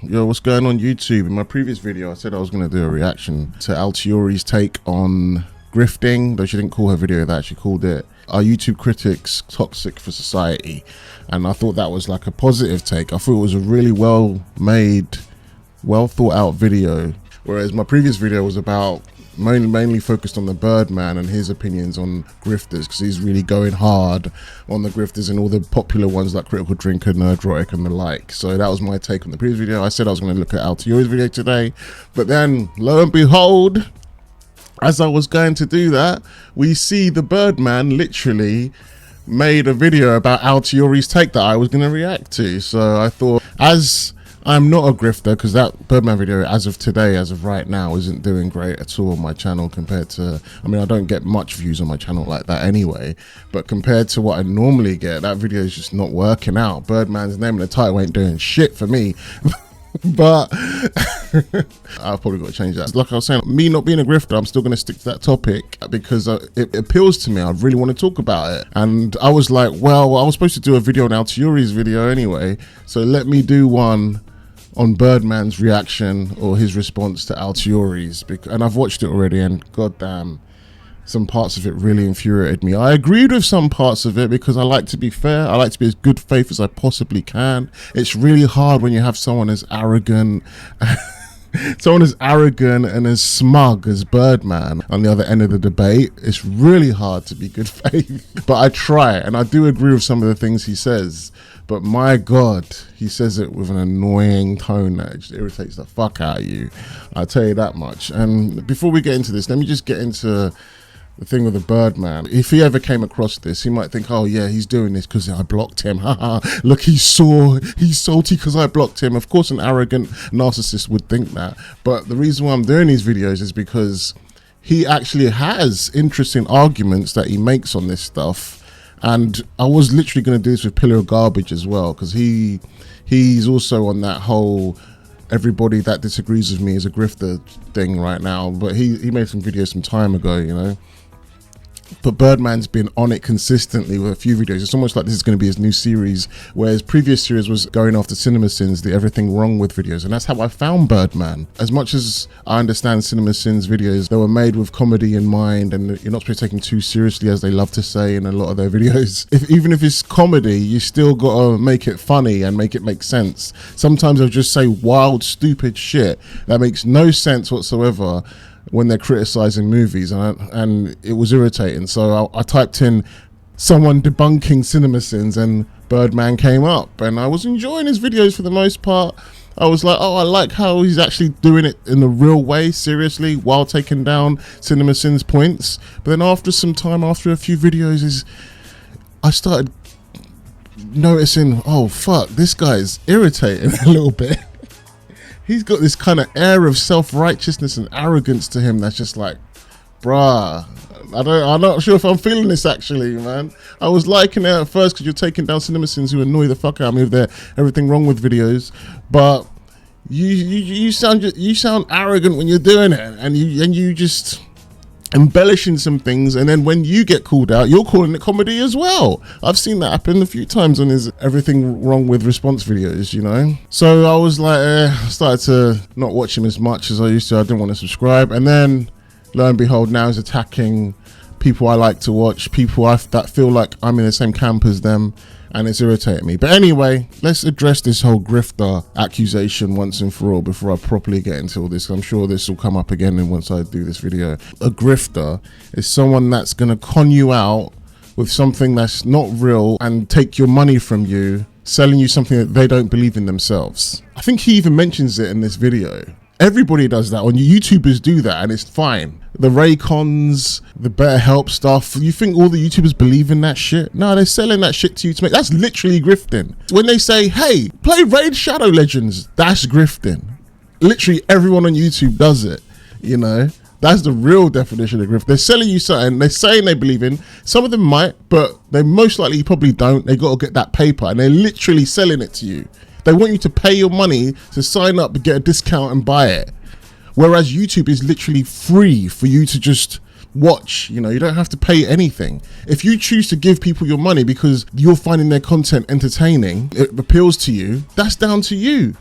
Yo, what's going on YouTube? In my previous video I said I was going to do a reaction to Alteori's take on grifting, though she didn't call her video that, she called it "Are YouTube Critics Toxic for Society?" And I thought that was like a positive take. I thought it was a really well made, well thought out video, whereas my previous video was about mainly focused on the Birdman and his opinions on grifters, because he's really going hard on the grifters and all the popular ones like Critical Drinker, Nerdrotic and the like. So that was my take on the previous video. I said I was going to look at Alteori's video today, but then lo and behold, as I was going to do that, we see the Birdman literally made a video about Alteori's take that I was going to react to. So I thought, as I'm not a grifter, because that Birdman video as of today, as of right now, isn't doing great at all on my channel compared to, I mean, I don't get much views on my channel like that anyway, but compared to what I normally get, that video is just not working out. Birdman's name and the title ain't doing shit for me. But I've probably got to change that. Like I was saying, me not being a grifter, I'm still going to stick to that topic because it appeals to me. I really want to talk about it. And I was like, well, I was supposed to do a video on Alteori's video anyway, so let me do one on Birdman's reaction or his response to Alteori's. And I've watched it already, and goddamn, some parts of it really infuriated me. I agreed with some parts of it because I like to be fair. I like to be as good faith as I possibly can. It's really hard when you have someone as arrogant and as smug as Birdman on the other end of the debate. It's really hard to be good faith, but I try, and I do agree with some of the things he says, but my God, he says it with an annoying tone that just irritates the fuck out of you. I'll tell you that much. And before we get into this, let me just get into the thing with the Birdman. If he ever came across this, he might think, oh yeah, he's doing this because I blocked him. Haha, look, he's salty because I blocked him. Of course, an arrogant narcissist would think that. But the reason why I'm doing these videos is because he actually has interesting arguments that he makes on this stuff. And I was literally going to do this with Pillar of Garbage as well, because he's also on that whole everybody that disagrees with me is a grifter thing right now. But he made some videos some time ago, you know. But Birdman's been on it consistently with a few videos. It's almost like this is going to be his new series, where his previous series was going after CinemaSins, the everything wrong with videos. And that's how I found Birdman. As much as I understand CinemaSins videos, they were made with comedy in mind, and you're not supposed to take them too seriously, as they love to say in a lot of their videos. Even if it's comedy, you still got to make it funny and make it make sense. Sometimes they'll just say wild, stupid shit that makes no sense whatsoever when they're criticizing movies, and it was irritating. So I typed in someone debunking CinemaSins and Birdman came up, and I was enjoying his videos for the most part. I was like, oh, I like how he's actually doing it in the real way, seriously, while taking down CinemaSins points. But then after some time, after a few videos, I started noticing, oh fuck, this guy's irritating a little bit. He's got this kind of air of self-righteousness and arrogance to him that's just like, bruh, I'm not sure if I'm feeling this actually, man. I was liking it at first because you're taking down CinemaSins who annoy the fuck out of me with their everything wrong with videos, but you sound arrogant when you're doing it, and you just embellishing some things, and then when you get called out, you're calling it comedy as well. I've seen that happen a few times on his everything wrong with response videos, you know. So I was like, I started to not watch him as much as I used to. I didn't want to subscribe, and then lo and behold, now he's attacking people I like to watch, people that feel like I'm in the same camp as them, and it's irritating me. But anyway, let's address this whole grifter accusation once and for all before I properly get into all this. I'm sure this will come up again once I do this video. A grifter is someone that's going to con you out with something that's not real and take your money from you, selling you something that they don't believe in themselves. I think he even mentions it in this video. Everybody does that. When YouTubers do that, and it's fine. The Raycons, the BetterHelp stuff. You think all the YouTubers believe in that shit? No, they're selling that shit to you to make. That's literally grifting. When they say, hey, play Raid Shadow Legends, that's grifting. Literally everyone on YouTube does it, you know? That's the real definition of grift. They're selling you something they're saying they believe in. Some of them might, but they most likely probably don't. They got to get that paper, and they're literally selling it to you. They want you to pay your money to sign up, get a discount and buy it. Whereas YouTube is literally free for you to just watch. You know, you don't have to pay anything. If you choose to give people your money because you're finding their content entertaining, it appeals to you, that's down to you.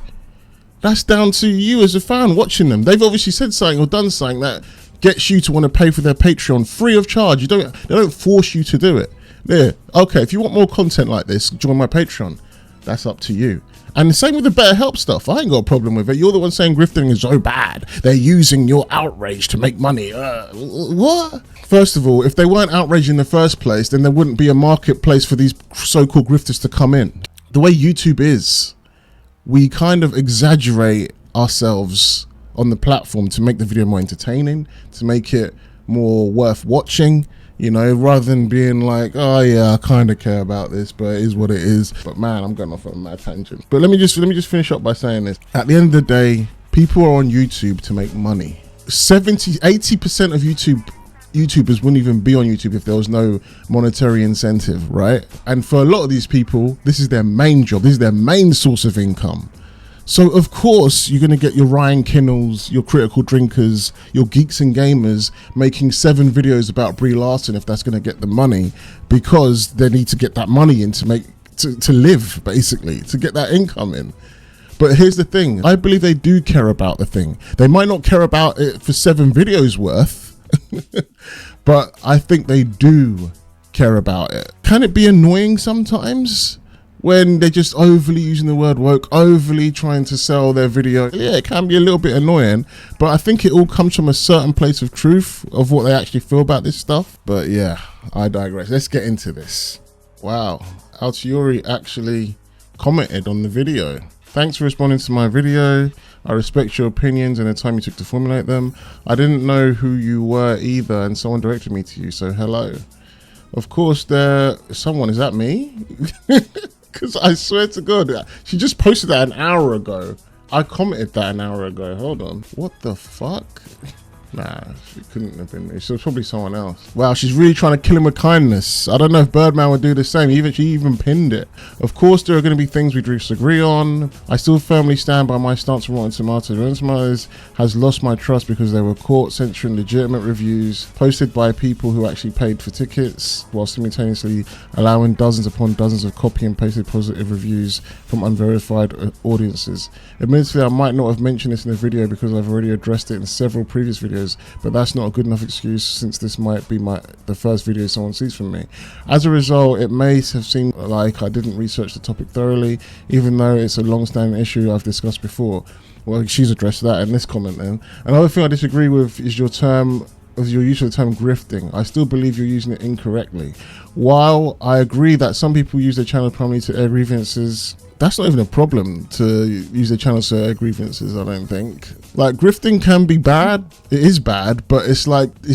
That's down to you as a fan watching them. They've obviously said something or done something that gets you to want to pay for their Patreon free of charge. They don't force you to do it. There, okay, if you want more content like this, join my Patreon. That's up to you. And the same with the BetterHelp stuff. I ain't got a problem with it. You're the one saying grifting is so bad. They're using your outrage to make money. What? First of all, if they weren't outraged in the first place, then there wouldn't be a marketplace for these so-called grifters to come in. The way YouTube is, we kind of exaggerate ourselves on the platform to make the video more entertaining, to make it more worth watching, you know, rather than being like, oh yeah, I kind of care about this, but it is what it is. But man, I'm going off on a mad tangent. But let me just finish up by saying this. At the end of the day, people are on YouTube to make money. 80% of YouTubers wouldn't even be on YouTube if there was no monetary incentive, right? And for a lot of these people, this is their main job. This is their main source of income. So of course you're going to get your Ryan Kinnells, your Critical Drinkers, your Geeks and Gamers making 7 videos about Brie Larson if that's going to get the money, because they need to get that money in to live, basically, to get that income in. But here's the thing, I believe they do care about the thing. They might not care about it for 7 videos worth, but I think they do care about it. Can it be annoying sometimes? When they're just overly using the word woke, overly trying to sell their video. Yeah, it can be a little bit annoying, but I think it all comes from a certain place of truth of what they actually feel about this stuff. But yeah, I digress. Let's get into this. Wow, Alteori actually commented on the video. Thanks for responding to my video. I respect your opinions and the time you took to formulate them. I didn't know who you were either, and someone directed me to you, so hello. Of course, someone, is that me? Because I swear to God, she just posted that an hour ago. I commented that an hour ago. Hold on. What the fuck? Nah, she couldn't have been me. She was probably someone else. Wow, she's really trying to kill him with kindness. I don't know if Birdman would do the same. She even pinned it. Of course, there are going to be things we disagree on. I still firmly stand by my stance on Rotten Tomatoes. Rotten Tomatoes has lost my trust because they were caught censoring legitimate reviews posted by people who actually paid for tickets, while simultaneously allowing dozens upon dozens of copy and pasted positive reviews from unverified audiences. Admittedly, I might not have mentioned this in the video because I've already addressed it in several previous videos, but that's not a good enough excuse since this might be the first video someone sees from me. As a result, it may have seemed like I didn't research the topic thoroughly, even though it's a long-standing issue I've discussed before. Well, she's addressed that in this comment then. Another thing I disagree with is your use of the term grifting. I still believe you're using it incorrectly. While I agree that some people use their channel primarily to air grievances, that's not even a problem to use their channels to air grievances, I don't think. Like, grifting can be bad, it is bad, but it's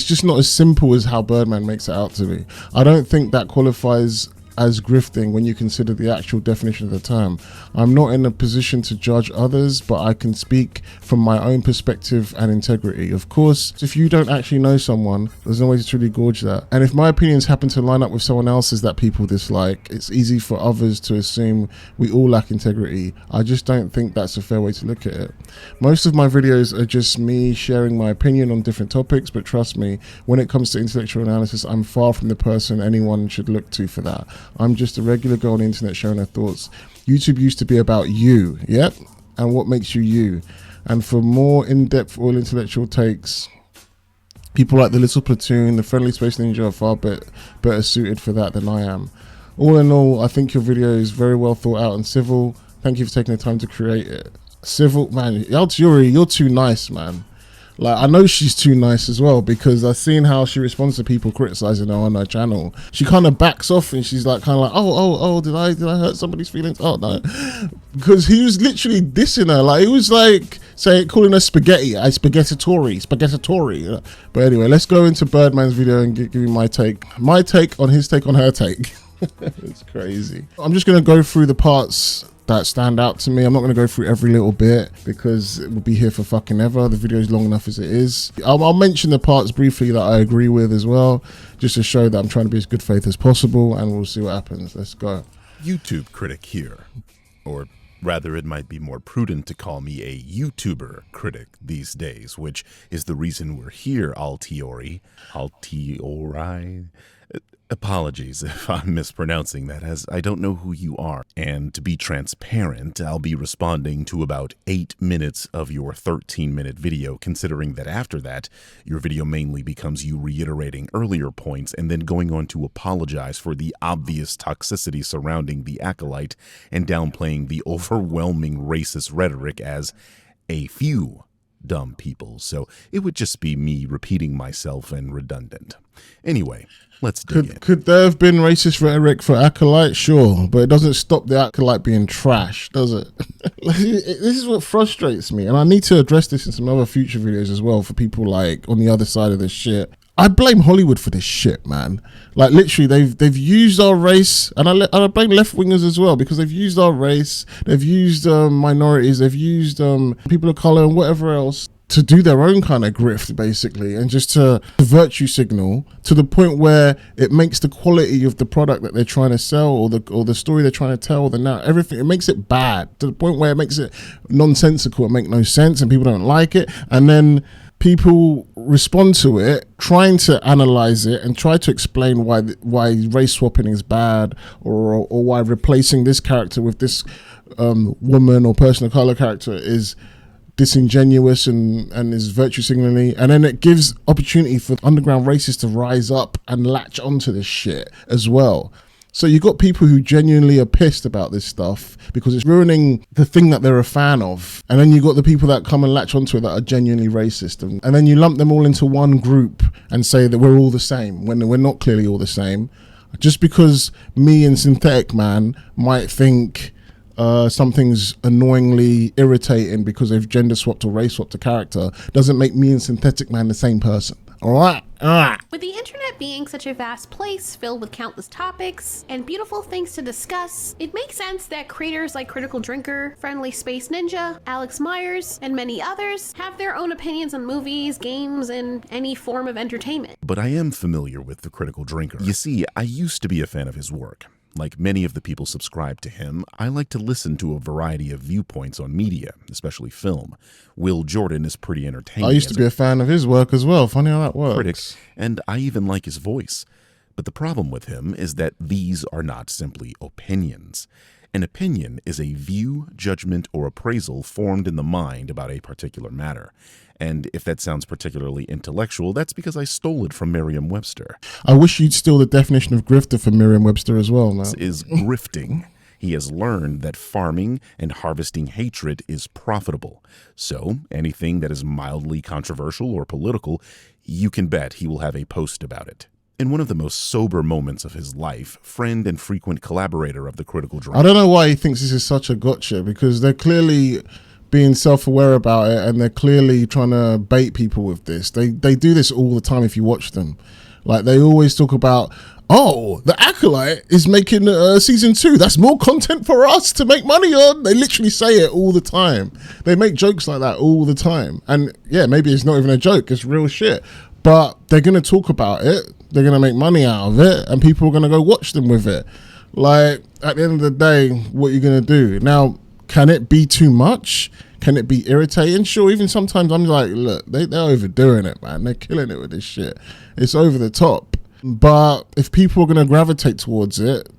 just not as simple as how Birdman makes it out to be. I don't think that qualifies as grifting when you consider the actual definition of the term. I'm not in a position to judge others, but I can speak from my own perspective and integrity. Of course, if you don't actually know someone, there's no way to truly gauge that. And if my opinions happen to line up with someone else's that people dislike, it's easy for others to assume we all lack integrity. I just don't think that's a fair way to look at it. Most of my videos are just me sharing my opinion on different topics, but trust me, when it comes to intellectual analysis, I'm far from the person anyone should look to for that. I'm just a regular girl on the internet sharing her thoughts. YouTube used to be about you, yep, and what makes you you. And for more in-depth or intellectual takes, people like the Little Platoon, the Friendly Space Ninja are far better suited for that than I am. All in all, I think your video is very well thought out and civil. Thank you for taking the time to create it. Civil, man, Alteori, you're too nice, man. Like, I know she's too nice as well, because I've seen how she responds to people criticizing her on her channel. She kind of backs off and she's like, kind of like, oh, did I hurt somebody's feelings? Oh no, because he was literally dissing her. Like, it was like calling her spaghetti, spaghettatori. But anyway, let's go into Birdman's video and give you my take on his take on her take. It's crazy. I'm just gonna go through the parts that stand out to me. I'm not going to go through every little bit because it will be here for fucking ever. The video is long enough as it is. I'll mention the parts briefly that I agree with as well, just to show that I'm trying to be as good faith as possible, and we'll see what happens. Let's go. YouTube critic here, or rather it might be more prudent to call me a YouTuber critic these days, which is the reason we're here, Alteori. Apologies if I'm mispronouncing that, as I don't know who you are. And to be transparent, I'll be responding to about 8 minutes of your 13-minute video, considering that after that, your video mainly becomes you reiterating earlier points and then going on to apologize for the obvious toxicity surrounding the acolyte and downplaying the overwhelming racist rhetoric as a few dumb people. So it would just be me repeating myself and redundant. Anyway, let's dig in. Could there have been racist rhetoric for Acolyte? Sure, but it doesn't stop the Acolyte being trash, does it? This is what frustrates me, and I need to address this in some other future videos as well for people like on the other side of this shit. I blame Hollywood for this shit, man. Like literally, they've used our race, and I blame left wingers as well, because they've used our race, they've used minorities, they've used people of color and whatever else to do their own kind of grift, basically, and just to virtue signal to the point where it makes the quality of the product that they're trying to sell or the story they're trying to tell, everything, it makes it bad to the point where it makes it nonsensical. It makes no sense and people don't like it, and then people respond to it trying to analyze it and try to explain why race swapping is bad, or why replacing this character with this woman or person of color character is disingenuous and is virtue signaling, and then it gives opportunity for underground racists to rise up and latch onto this shit as well. So you got people who genuinely are pissed about this stuff because it's ruining the thing that they're a fan of, and then you got the people that come and latch onto it that are genuinely racist, and then you lump them all into one group and say that we're all the same when we're not clearly all the same. Just because me and Synthetic Man might think something's annoyingly irritating because they've gender swapped or race swapped a character doesn't make me and Synthetic Man the same person. All right. With the internet being such a vast place filled with countless topics and beautiful things to discuss, it makes sense that creators like Critical Drinker, Friendly Space Ninja, Alex Myers, and many others have their own opinions on movies, games, and any form of entertainment. But I am familiar with the Critical Drinker. You see, I used to be a fan of his work. Like many of the people subscribed to him, I like to listen to a variety of viewpoints on media, especially film. Will Jordan is pretty entertaining. I used to be a fan of his work as well. Funny how that works. Critic, and I even like his voice. But the problem with him is that these are not simply opinions. An opinion is a view, judgment, or appraisal formed in the mind about a particular matter. And if that sounds particularly intellectual, that's because I stole it from Merriam-Webster. I wish you'd steal the definition of grifter from Merriam-Webster as well, man. This is grifting. He has learned that farming and harvesting hatred is profitable. So anything that is mildly controversial or political, you can bet he will have a post about it. In one of the most sober moments of his life, friend and frequent collaborator of the Critical Drinker. I don't know why he thinks this is such a gotcha, because they're clearly being self-aware about it, and they're clearly trying to bait people with this. They do this all the time if you watch them. Like, they always talk about, oh, the Acolyte is making season 2. That's more content for us to make money on. They literally say it all the time. They make jokes like that all the time. And yeah, maybe it's not even a joke. It's real shit. But they're going to talk about it. They're going to make money out of it. And people are going to go watch them with it. Like, at the end of the day, what are you going to do? Now, can it be too much? Can it be irritating? Sure, even sometimes I'm like, look, they're overdoing it, man. They're killing it with this shit. It's over the top. But if people are going to gravitate towards it,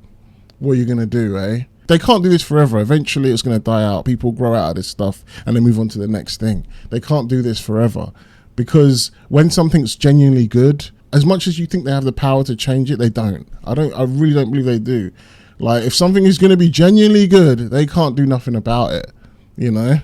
what are you going to do, eh? They can't do this forever. Eventually, it's going to die out. People grow out of this stuff and they move on to the next thing. They can't do this forever. Because when something's genuinely good, as much as you think they have the power to change it, they don't. I really don't believe they do. Like, if something is going to be genuinely good, they can't do nothing about it, you know?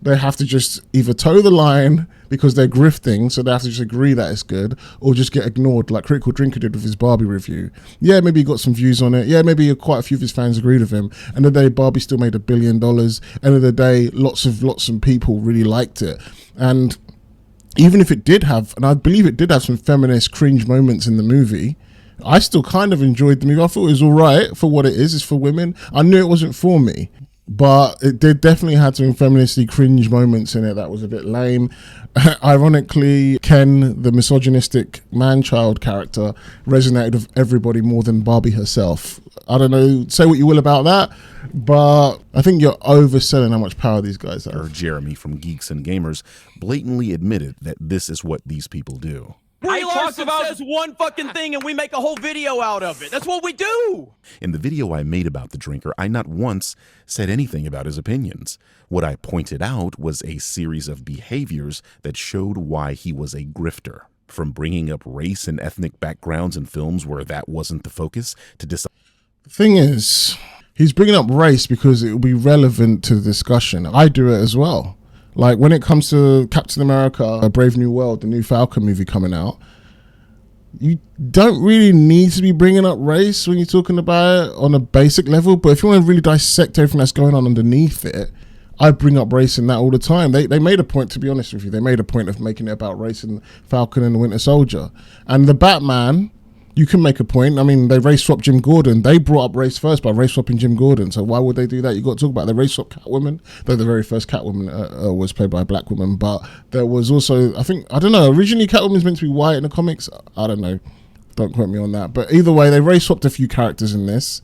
They have to just either toe the line because they're grifting, so they have to just agree that it's good, or just get ignored, like Critical Drinker did with his Barbie review. Yeah, maybe he got some views on it. Yeah, maybe quite a few of his fans agreed with him. End of the day, Barbie still made $1 billion. End of the day, lots of people really liked it. And even if it did have, and I believe it did have some feminist cringe moments in the movie, I still kind of enjoyed the movie. I thought it was all right for what it is. It's for women. I knew it wasn't for me, but it did definitely had some feministy cringe moments in it that was a bit lame. Ironically, Ken, the misogynistic man-child character, resonated with everybody more than Barbie herself. I don't know, say what you will about that, but I think you're overselling how much power these guys have. Jeremy from Geeks and Gamers blatantly admitted that this is what these people do. Brie Larson says one fucking thing and we make a whole video out of it. That's what we do. In the video I made about the drinker, I not once said anything about his opinions. What I pointed out was a series of behaviors that showed why he was a grifter. From bringing up race and ethnic backgrounds in films where that wasn't the focus to decide. The thing is, he's bringing up race because it will be relevant to the discussion. I do it as well. Like when it comes to Captain America, A Brave New World, the new Falcon movie coming out, you don't really need to be bringing up race when you're talking about it on a basic level. But if you want to really dissect everything that's going on underneath it, I bring up race in that all the time. They made a point, to be honest with you, they made a point of making it about race in Falcon and the Winter Soldier. And the Batman, you can make a point. I mean, they race swapped Jim Gordon. They brought up race first by race swapping Jim Gordon. So why would they do that? You got to talk about the race swap Catwoman. Though the very first Catwoman was played by a black woman, but there was also, I don't know. Originally, Catwoman's meant to be white in the comics. I don't know. Don't quote me on that. But either way, they race swapped a few characters in this,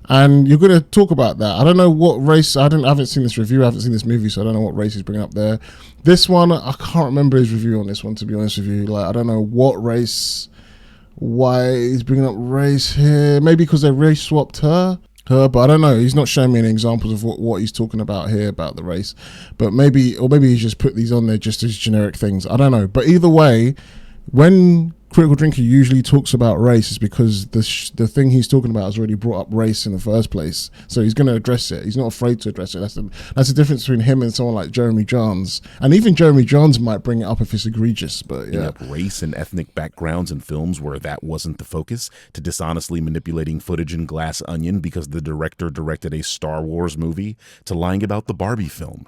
and you're going to talk about that. I don't know what race. I haven't seen this review. I haven't seen this movie, so I don't know what race he's bringing up there. This one, I can't remember his review on this one. To be honest with you, like I don't know what race. Why he's bringing up race here? Maybe because they race swapped her, but I don't know. He's not showing me any examples of what he's talking about here about the race. But maybe he's just put these on there just as generic things. I don't know. But either way, when Critical Drinker usually talks about race, is because the thing he's talking about has already brought up race in the first place. So he's going to address it. He's not afraid to address it. That's the difference between him and someone like Jeremy Johns. And even Jeremy Johns might bring it up if it's egregious. But yeah, up race and ethnic backgrounds in films where that wasn't the focus, to dishonestly manipulating footage in Glass Onion because the director directed a Star Wars movie, to lying about the Barbie film,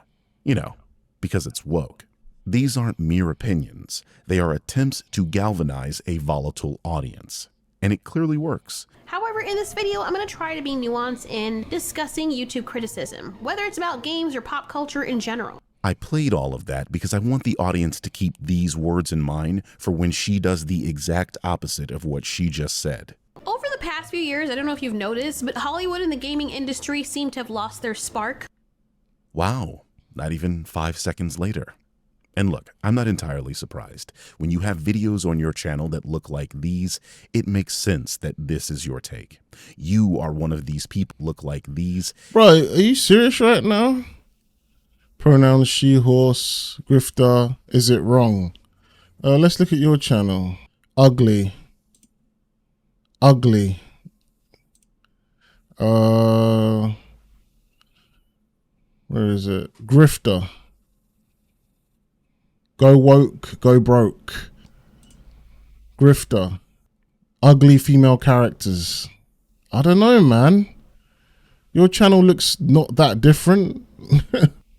because it's woke. These aren't mere opinions. They are attempts to galvanize a volatile audience. And it clearly works. However, in this video, I'm going to try to be nuanced in discussing YouTube criticism, whether it's about games or pop culture in general. I played all of that because I want the audience to keep these words in mind for when she does the exact opposite of what she just said. Over the past few years, I don't know if you've noticed, but Hollywood and the gaming industry seem to have lost their spark. Wow, not even 5 seconds later. And look, I'm not entirely surprised. When you have videos on your channel that look like these, it makes sense that this is your take. You are one of these people look like these. Bro, are you serious right now? Pronouns she, horse, grifter. Is it wrong? Let's look at your channel. Ugly. Ugly. Where is it? Grifter. Go woke, go broke. Grifter. Ugly female characters. I don't know, man. Your channel looks not that different,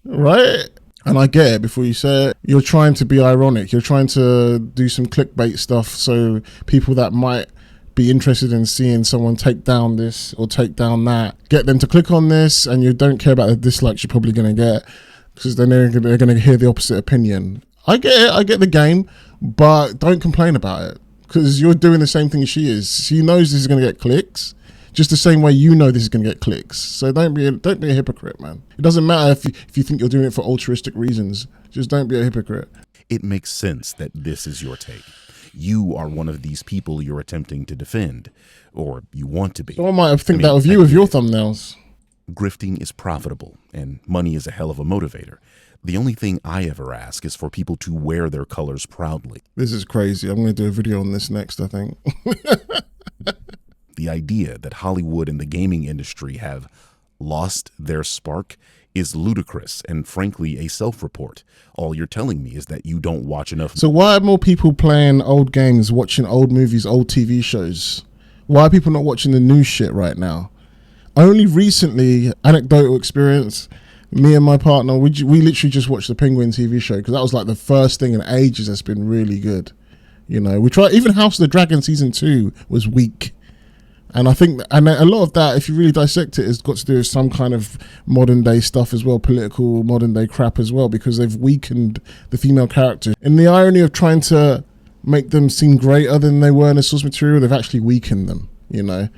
right? And I get it, before you say it, you're trying to be ironic. You're trying to do some clickbait stuff so people that might be interested in seeing someone take down this or take down that, get them to click on this, and you don't care about the dislikes you're probably going to get, because then they're going to hear the opposite opinion. I get it, I get the game, but don't complain about it, because you're doing the same thing she is. She knows this is going to get clicks, just the same way you know this is going to get clicks. So don't be a hypocrite, man. It doesn't matter if you think you're doing it for altruistic reasons. Just don't be a hypocrite. It makes sense that this is your take. You are one of these people you're attempting to defend, or you want to be. Someone might have think that of you with your thumbnails. Grifting is profitable, and money is a hell of a motivator. The only thing I ever ask is for people to wear their colors proudly. This is crazy. I'm going to do a video on this next, I think. The idea that Hollywood and the gaming industry have lost their spark is ludicrous and frankly a self-report. All you're telling me is that you don't watch enough. So why are more people playing old games, watching old movies, old TV shows? Why are people not watching the new shit right now? Only recently, anecdotal experience, me and my partner, we literally just watched the Penguin TV show, because that was like the first thing in ages that's been really good. You know, we tried, even House of the Dragon season 2 was weak. And I think, and a lot of that, if you really dissect it, has got to do with some kind of modern day stuff as well, political modern day crap as well, because they've weakened the female characters. In the irony of trying to make them seem greater than they were in the source material, they've actually weakened them, you know.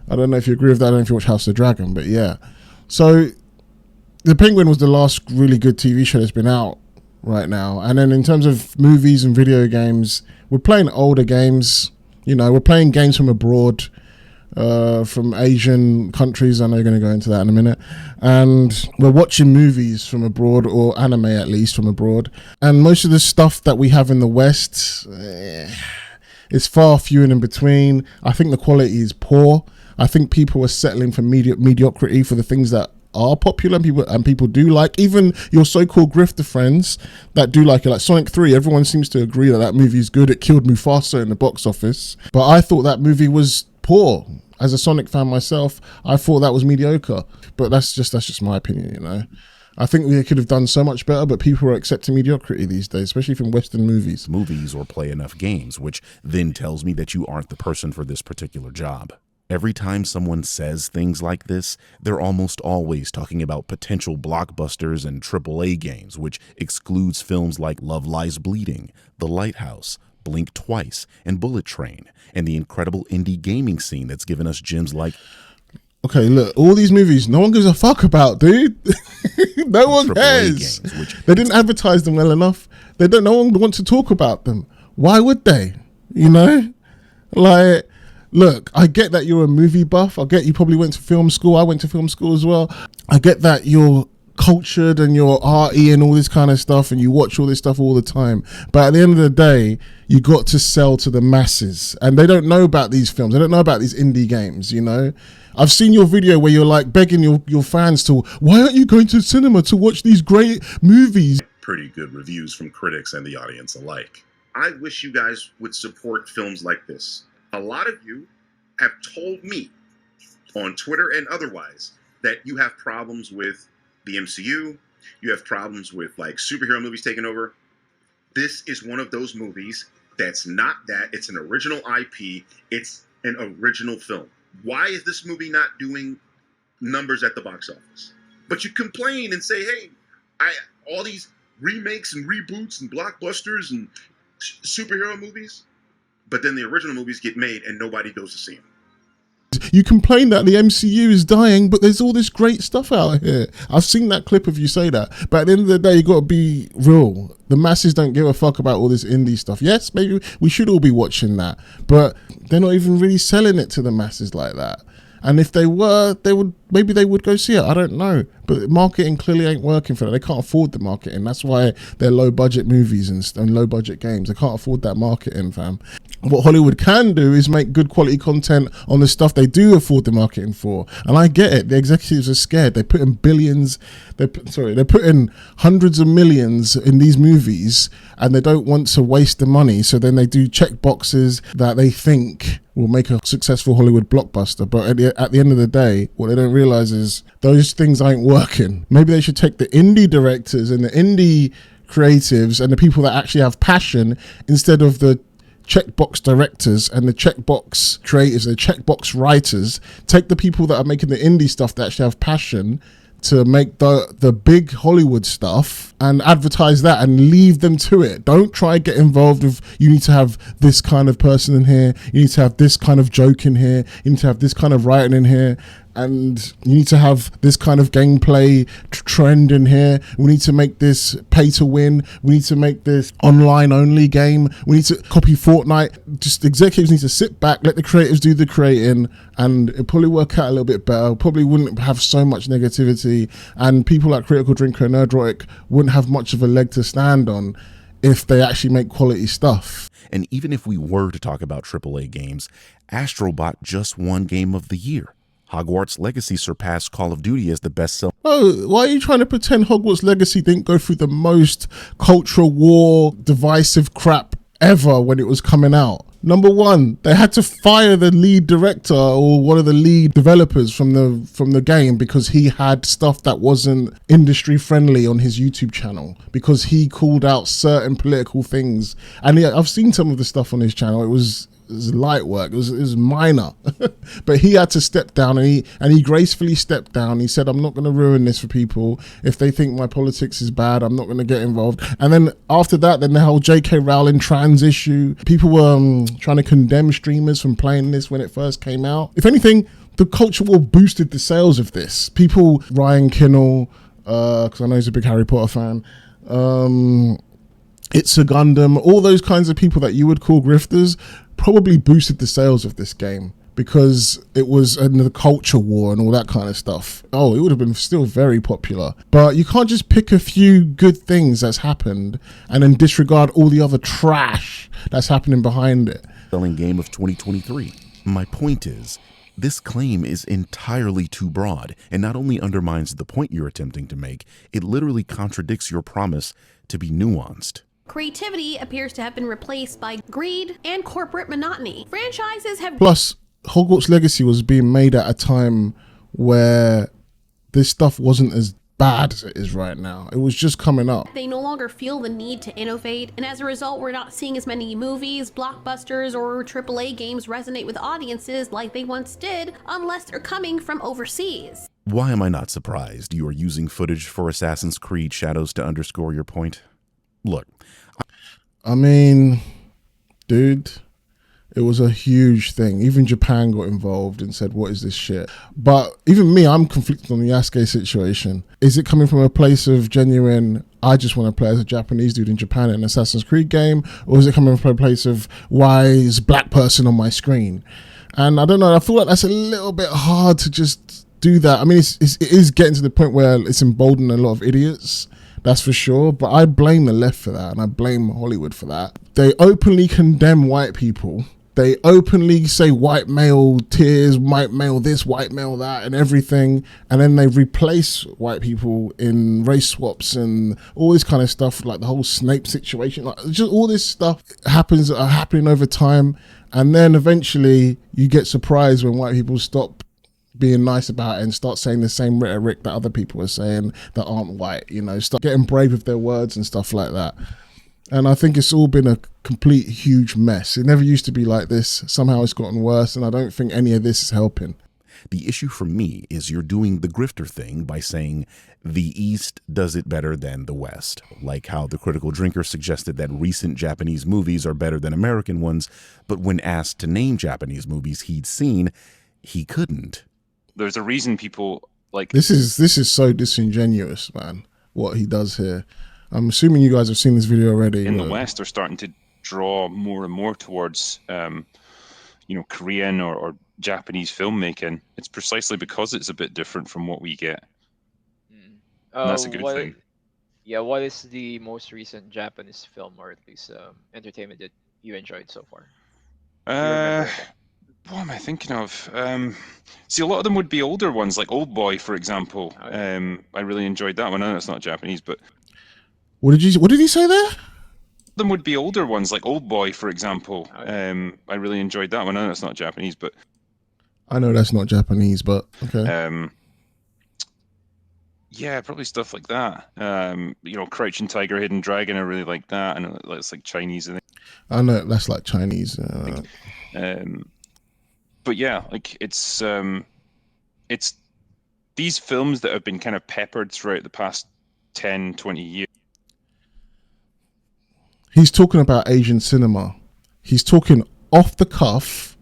I don't know if you agree with that, I don't know if you watch House of the Dragon, but yeah. So The Penguin was the last really good TV show that's been out right now. And then in terms of movies and video games, We're playing older games. You know, we're playing games from abroad, from Asian countries. I know you're going to go into that in a minute. And we're watching movies from abroad, or anime at least from abroad. And most of the stuff that we have in the West, it's far few and in between. I think the quality is poor. I think people are settling for mediocrity for the things that are popular and people do like. Even your so-called grifter friends that do like it, like Sonic 3, everyone seems to agree that movie is good. It killed Mufasa in the box office, but I thought that movie was poor. As a Sonic fan myself, I thought that was mediocre, but that's just my opinion, you know. I think they could have done so much better, but people are accepting mediocrity these days, especially from Western movies. Or play enough games, which then tells me that you aren't the person for this particular job. Every time someone says things like this, they're almost always talking about potential blockbusters and AAA games, which excludes films like Love Lies Bleeding, The Lighthouse, Blink Twice, and Bullet Train, and the incredible indie gaming scene that's given us gems like... Okay, look, all these movies, no one gives a fuck about, dude. No one cares. Games, they didn't advertise them well enough. No one wants to talk about them. Why would they? You know? Like... Look, I get that you're a movie buff. I get you probably went to film school. I went to film school as well. I get that you're cultured and you're arty and all this kind of stuff and you watch all this stuff all the time. But at the end of the day, you got to sell to the masses. And they don't know about these films. They don't know about these indie games, you know? I've seen your video where you're like begging your fans to, why aren't you going to cinema to watch these great movies? Pretty good reviews from critics and the audience alike. I wish you guys would support films like this. A lot of you have told me on Twitter and otherwise that you have problems with the MCU. You have problems with like superhero movies taking over. This is one of those movies that's not that. It's an original IP. It's an original film. Why is this movie not doing numbers at the box office? But you complain and say, hey, all these remakes and reboots and blockbusters and superhero movies. But then the original movies get made and nobody goes to see them. You complain that the MCU is dying, but there's all this great stuff out here. I've seen that clip of you say that. But at the end of the day, you got to be real. The masses don't give a fuck about all this indie stuff. Yes, maybe we should all be watching that. But they're not even really selling it to the masses like that. And if they were, maybe they would go see it. I don't know. But marketing clearly ain't working for them. They can't afford the marketing. That's why they're low budget movies and low budget games. They can't afford that marketing, fam. What Hollywood can do is make good quality content on the stuff they do afford the marketing for. And I get it. The executives are scared. They put in billions. They're putting hundreds of millions in these movies and they don't want to waste the money. So then they do check boxes that they think will make a successful Hollywood blockbuster. But at the end of the day, what they don't realize is those things ain't working. Maybe they should take the indie directors and the indie creatives and the people that actually have passion instead of the checkbox directors and the checkbox creators, the checkbox writers. Take the people that are making the indie stuff that actually have passion to make the big Hollywood stuff and advertise that and leave them to it. Don't try get involved with, you need to have this kind of person in here, you need to have this kind of joke in here, you need to have this kind of writing in here, and you need to have this kind of gameplay trend in here. We need to make this pay to win. We need to make this online only game. We need to copy Fortnite. Just executives need to sit back, let the creatives do the creating, and it'll probably work out a little bit better. Probably wouldn't have so much negativity, and people like Critical Drinker and Nerdrotic wouldn't have much of a leg to stand on if they actually make quality stuff. And even if we were to talk about AAA games, Astrobot just won Game of the Year. Hogwarts Legacy surpassed Call of Duty as the best-selling. Oh, why are you trying to pretend Hogwarts Legacy didn't go through the most cultural war, divisive crap ever when it was coming out? Number one, they had to fire the lead director or one of the lead developers from the game because he had stuff that wasn't industry friendly on his YouTube channel, because he called out certain political things. And I've seen some of the stuff on his channel. It was light work. It was minor, but he had to step down, and he gracefully stepped down. He said, "I'm not going to ruin this for people. If they think my politics is bad, I'm not going to get involved." And then after that, then the whole J.K. Rowling trans issue. People were trying to condemn streamers from playing this when it first came out. If anything, the culture war boosted the sales of this. People, Ryan Kinnell, because I know he's a big Harry Potter fan. It's a Gundam, all those kinds of people that you would call grifters probably boosted the sales of this game because it was the culture war and all that kind of stuff. Oh, it would have been still very popular. But you can't just pick a few good things that's happened and then disregard all the other trash that's happening behind it. Selling game of 2023. My point is, this claim is entirely too broad and not only undermines the point you're attempting to make, it literally contradicts your promise to be nuanced. Creativity appears to have been replaced by greed and corporate monotony. Franchises have... Plus, Hogwarts Legacy was being made at a time where this stuff wasn't as bad as it is right now. It was just coming up. They no longer feel the need to innovate, and as a result, we're not seeing as many movies, blockbusters, or AAA games resonate with audiences like they once did, unless they're coming from overseas. Why am I not surprised you are using footage for Assassin's Creed Shadows to underscore your point? Look, I mean, dude, it was a huge thing. Even Japan got involved and said, what is this shit? But even me, I'm conflicted on the Yasuke situation. Is it coming from a place of genuine, I just want to play as a Japanese dude in Japan in an Assassin's Creed game? Or is it coming from a place of, why is a black person on my screen? And I don't know, I feel like that's a little bit hard to just do that. I mean, it is getting to the point where it's emboldening a lot of idiots. That's for sure, but I blame the left for that, and I blame Hollywood for that. They openly condemn white people. They openly say white male tears, white male this, white male that, and everything, and then they replace white people in race swaps and all this kind of stuff, like the whole Snape situation. Like, just all this stuff are happening over time, and then eventually you get surprised when white people stop being nice about it and start saying the same rhetoric that other people are saying that aren't white, you know, start getting brave with their words and stuff like that. And I think it's all been a complete huge mess. It never used to be like this. Somehow it's gotten worse, and I don't think any of this is helping. The issue for me is you're doing the grifter thing by saying the East does it better than the West, like how the Critical Drinker suggested that recent Japanese movies are better than American ones, but when asked to name Japanese movies he'd seen, he couldn't. There's a reason people like this is so disingenuous, man, what he does here. I'm assuming you guys have seen this video already. In the West are starting to draw more and more towards Korean or Japanese filmmaking. It's precisely because it's a bit different from what we get. And that's a good thing. Yeah, what is the most recent Japanese film or at least entertainment that you enjoyed so far? What am I thinking of? See, a lot of them would be older ones, like Old Boy, for example. I really enjoyed that one. I know it's not Japanese, but what did he say there? Them would be older ones, like Old Boy, for example. I really enjoyed that one. I know it's not Japanese, but I know that's not Japanese, but okay. Yeah, probably stuff like that. Crouching Tiger, Hidden Dragon. I really like that, and it's like Chinese. I know that's like Chinese. But yeah, like it's these films that have been kind of peppered throughout the past 10, 20 years. He's talking about Asian cinema. He's talking off the cuff.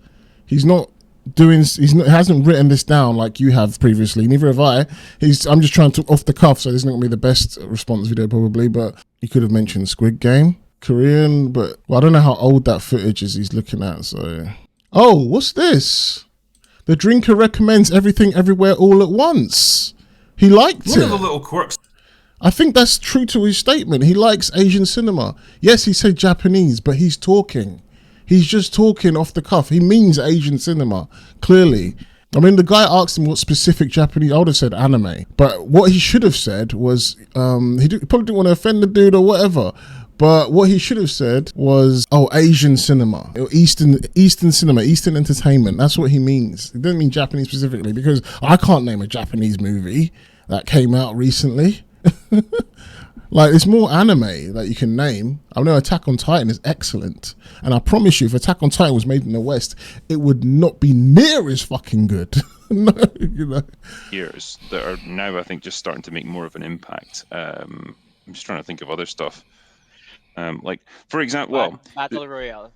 He hasn't written this down like you have previously. Neither have I. I'm just trying to off the cuff, so this is not going to be the best response video probably, but you could have mentioned Squid Game, Korean, but I don't know how old that footage is he's looking at, so... Oh, what's this? The drinker recommends Everything Everywhere All at Once. He liked it. One of the little quirks. I think that's true to his statement. He likes Asian cinema. Yes, he said Japanese, but he's talking. He's just talking off the cuff. He means Asian cinema, clearly. I mean, the guy asked him what specific Japanese, I would have said anime. But what he should have said was, he probably didn't want to offend the dude or whatever. But what he should have said was, Asian cinema, or Eastern cinema, Eastern entertainment. That's what he means. He didn't mean Japanese specifically, because I can't name a Japanese movie that came out recently. Like, it's more anime that you can name. I know Attack on Titan is excellent. And I promise you, if Attack on Titan was made in the West, it would not be near as fucking good. No, Years that are now, I think, just starting to make more of an impact. I'm just trying to think of other stuff. Like, for example, Battle Royale.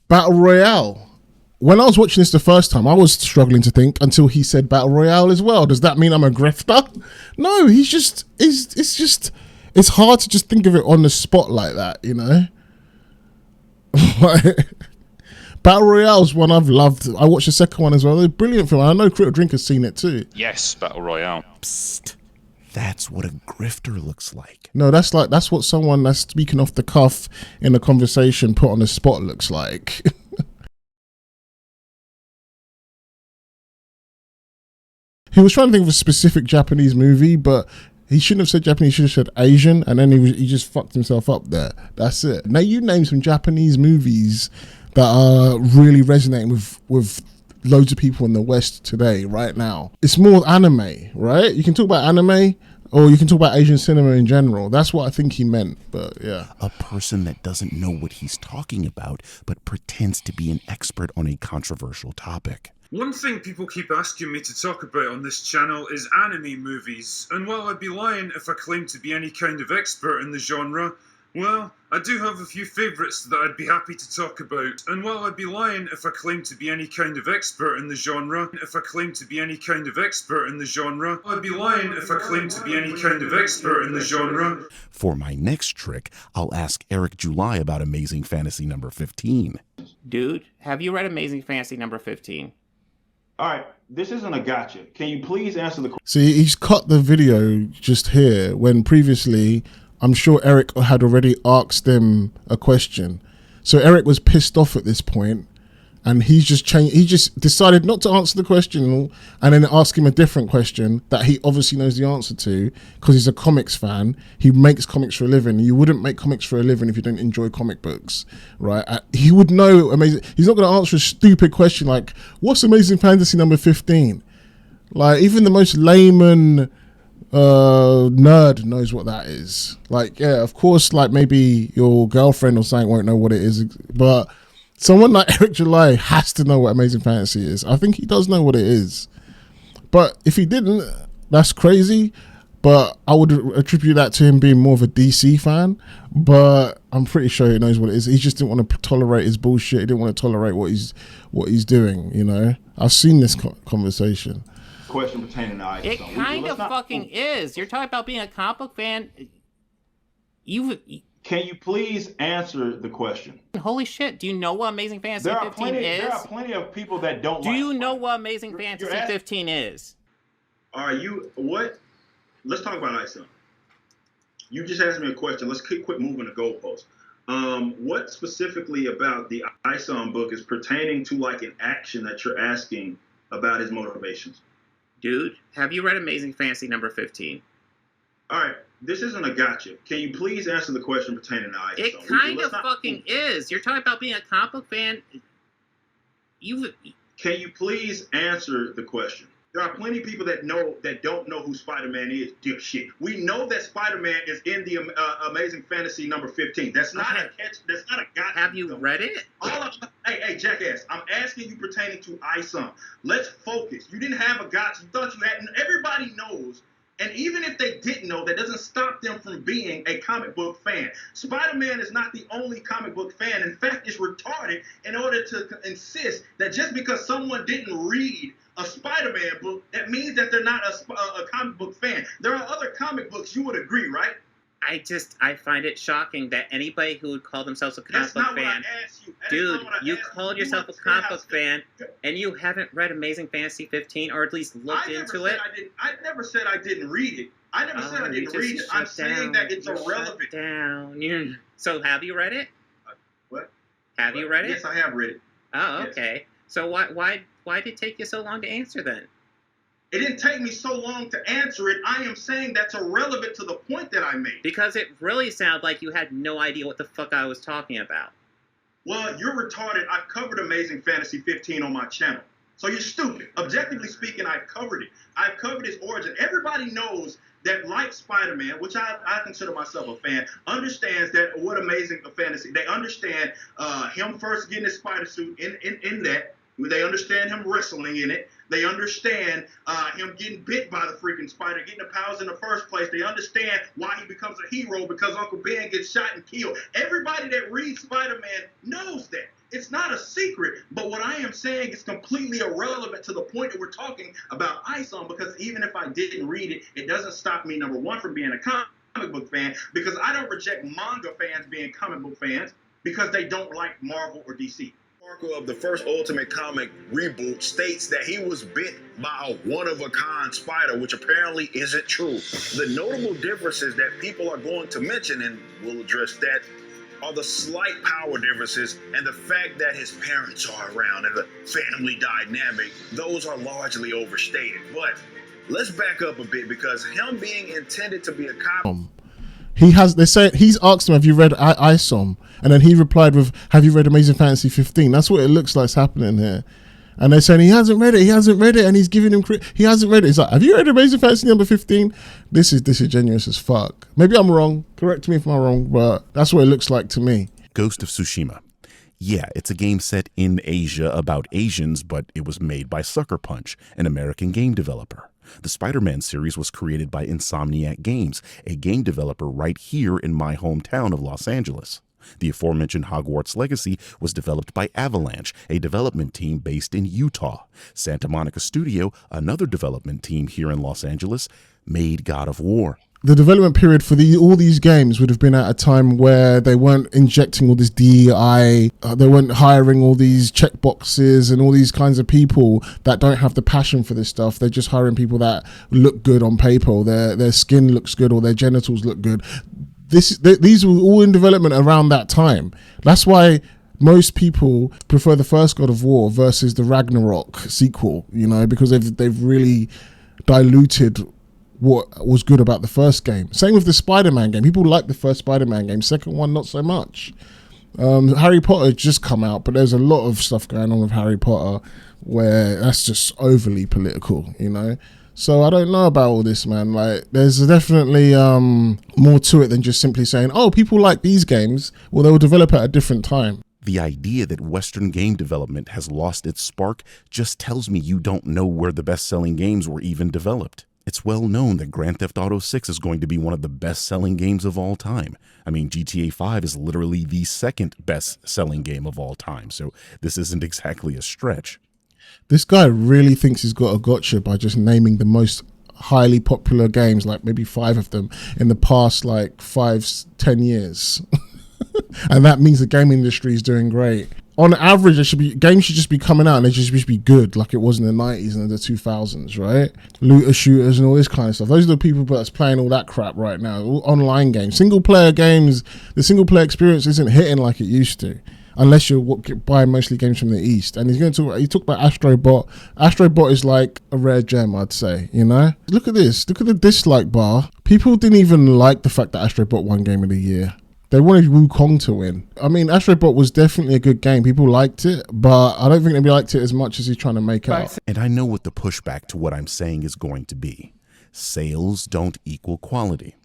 Battle Royale. When I was watching this the first time, I was struggling to think until he said Battle Royale as well. Does that mean I'm a grifter? No, it's It's hard to just think of it on the spot like that, you know? Battle Royale's one I've loved. I watched the second one as well. They're brilliant film. I know Critical Drink has seen it too. Yes, Battle Royale. Psst. That's what a grifter looks like. No, that's what someone that's speaking off the cuff in a conversation put on the spot looks like. He was trying to think of a specific Japanese movie, but he shouldn't have said Japanese, he should have said Asian, and then he just fucked himself up there. That's it. Now you name some Japanese movies that are really resonating with loads of people in the West today, right now. It's more anime, right? You can talk about anime, or you can talk about Asian cinema in general. That's what I think he meant, but yeah. A person that doesn't know what he's talking about, but pretends to be an expert on a controversial topic. One thing people keep asking me to talk about on this channel is anime movies, and while I'd be lying if I claimed to be any kind of expert in the genre, well, I do have a few favourites that I'd be happy to talk about. And while I'd be lying if I claimed to be any kind of expert in the genre, I'd be lying if I claimed to be any kind of expert in the genre. For my next trick, I'll ask Eric July about Amazing Fantasy number 15. Dude, have you read Amazing Fantasy number 15? All right, this isn't a gotcha. Can you please answer the question? See, he's cut the video just here when previously I'm sure Eric had already asked him a question. So Eric was pissed off at this point, and he just decided not to answer the question and then ask him a different question that he obviously knows the answer to because he's a comics fan. He makes comics for a living. You wouldn't make comics for a living if you don't enjoy comic books, right? He would know amazing. He's not going to answer a stupid question like, what's Amazing Fantasy number 15? Like, even the most layman nerd knows what that is. Like, yeah, of course, like maybe your girlfriend or something won't know what it is, but someone like Eric July has to know what Amazing Fantasy is. I think he does know what it is, but if he didn't, that's crazy. But I would attribute that to him being more of a DC fan, but I'm pretty sure he knows what it is. He just didn't want to tolerate his bullshit. He didn't want to tolerate what he's doing, you know? I've seen this conversation. Question pertaining to ice. It kind of fucking is. You're talking about being a comic book fan. Can you please answer the question? Holy shit! Do you know what Amazing Fantasy 15 is? There are plenty of people that don't. Do you know what Amazing Fantasy 15 is? Are you what? Let's talk about ISOM. You just asked me a question. Let's quit moving the goalposts. What specifically about the ISOM book is pertaining to like an action that you're asking about his motivations? Dude, have you read Amazing Fantasy number 15? All right, this isn't a gotcha. Can you please answer the question pertaining to ISOM? It kind of fucking is. You're talking about being a comic book fan. Can you please answer the question? There are plenty of people that don't know who Spider-Man is. Dipshit. We know that Spider-Man is in the Amazing Fantasy number 15. That's not a catch. That's not a gotcha. Have you read it? Hey, jackass! I'm asking you pertaining to ISOM. Let's focus. You didn't have a gotcha. You thought you had. Everybody knows. And even if they didn't know, that doesn't stop them from being a comic book fan. Spider-Man is not the only comic book fan. In fact, it's retarded in order to insist that just because someone didn't read a Spider-Man book, that means that they're not a comic book fan. There are other comic books, you would agree, right? I find it shocking that anybody who would call themselves a comic book fan, dude, you called yourself a comic book fan, and you haven't read Amazing Fantasy 15, or at least looked into it. I never said I didn't read it. I never said I didn't read it. I'm saying that it's irrelevant. So have you read it? What? Have you read it? Yes, I have read it. Oh, okay. Yes. So why did it take you so long to answer then? It didn't take me so long to answer it. I am saying that's irrelevant to the point that I made. Because it really sounded like you had no idea what the fuck I was talking about. Well, you're retarded. I've covered Amazing Fantasy 15 on my channel. So you're stupid. Objectively speaking, I've covered it. I've covered his origin. Everybody knows that, like Spider-Man, which I consider myself a fan, understands that what Amazing Fantasy, they understand him first getting his spider suit in that. They understand him wrestling in it. They understand him getting bit by the freaking spider, getting the powers in the first place. They understand why he becomes a hero, because Uncle Ben gets shot and killed. Everybody that reads Spider-Man knows that. It's not a secret. But what I am saying is completely irrelevant to the point that we're talking about ISOM, because even if I didn't read it, it doesn't stop me, number one, from being a comic comic book fan, because I don't reject manga fans being comic book fans because they don't like Marvel or DC. Marco of the first Ultimate comic reboot states that he was bit by a one-of-a-kind spider, which apparently isn't true. The notable differences that people are going to mention, and we'll address that, are the slight power differences and the fact that his parents are around and the family dynamic. Those are largely overstated. But let's back up a bit, because him being intended to be a cop. They say he's asked him, have you read ISOM? And then he replied with, have you read Amazing Fantasy 15? That's what it looks like is happening here. And they're saying he hasn't read it, and he's giving him he hasn't read it. He's like, have you read Amazing Fantasy number 15? This is disingenuous as fuck. Maybe I'm wrong. Correct me if I'm wrong, but that's what it looks like to me. Ghost of Tsushima. Yeah, it's a game set in Asia about Asians, but it was made by Sucker Punch, an American game developer. The Spider-Man series was created by Insomniac Games, a game developer right here in my hometown of Los Angeles. The aforementioned Hogwarts Legacy was developed by Avalanche, a development team based in Utah. Santa Monica Studio, another development team here in Los Angeles, made God of War. The development period for all these games would have been at a time where they weren't injecting all this DEI, they weren't hiring all these checkboxes and all these kinds of people that don't have the passion for this stuff. They're just hiring people that look good on paper, or their skin looks good, or their genitals look good. These were all in development around that time. That's why most people prefer the first God of War versus the Ragnarok sequel, because they've really diluted what was good about the first game. Same with the Spider-Man game. People like the first Spider-Man game. Second one, not so much. Harry Potter just come out, but there's a lot of stuff going on with Harry Potter where that's just overly political, So I don't know about all this, man. Like, there's definitely more to it than just simply saying, oh, people like these games. Well, they will develop at a different time. The idea that Western game development has lost its spark just tells me you don't know where the best-selling games were even developed. It's well known that Grand Theft Auto 6 is going to be one of the best-selling games of all time. I mean, GTA 5 is literally the second best-selling game of all time, so this isn't exactly a stretch. This guy really thinks he's got a gotcha by just naming the most highly popular games, like maybe 5 of them, in the past, 5-10 years. And that means the game industry is doing great. On average, games should just be coming out and they should be good, like it was in the 90s and the 2000s, right? Looter shooters and all this kind of stuff. Those are the people that's playing all that crap right now. All online games. Single-player games, the single-player experience isn't hitting like it used to. Unless you're buying mostly games from the East. And he talked about Astrobot. Astrobot is like a rare gem, I'd say, Look at this. Look at the dislike bar. People didn't even like the fact that Astrobot won Game of the Year. They wanted Wukong to win. I mean, Astrobot was definitely a good game. People liked it, but I don't think they liked it as much as he's trying to make out. And I know what the pushback to what I'm saying is going to be. Sales don't equal quality.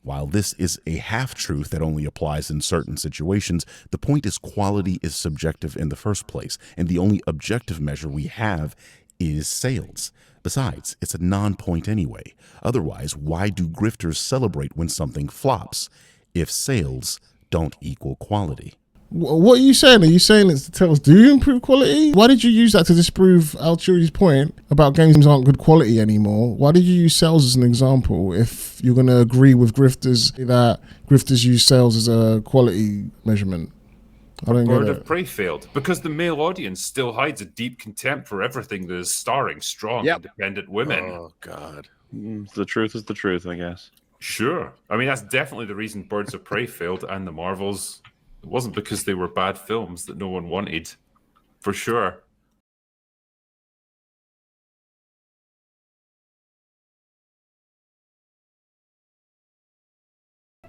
While this is a half-truth that only applies in certain situations, the point is quality is subjective in the first place, and the only objective measure we have is sales. Besides, it's a non-point anyway. Otherwise, why do grifters celebrate when something flops if sales don't equal quality? What are you saying? Are you saying that sales do improve quality? Why did you use that to disprove Alteori's point about games aren't good quality anymore? Why did you use sales as an example if you're going to agree with grifters that grifters use sales as a quality measurement? I don't get it. Bird of Prey failed because the male audience still hides a deep contempt for everything that is starring strong, independent women. Oh, God. The truth is the truth, I guess. Sure. I mean, that's definitely the reason Birds of Prey failed and the Marvels. It wasn't because they were bad films that no one wanted, for sure.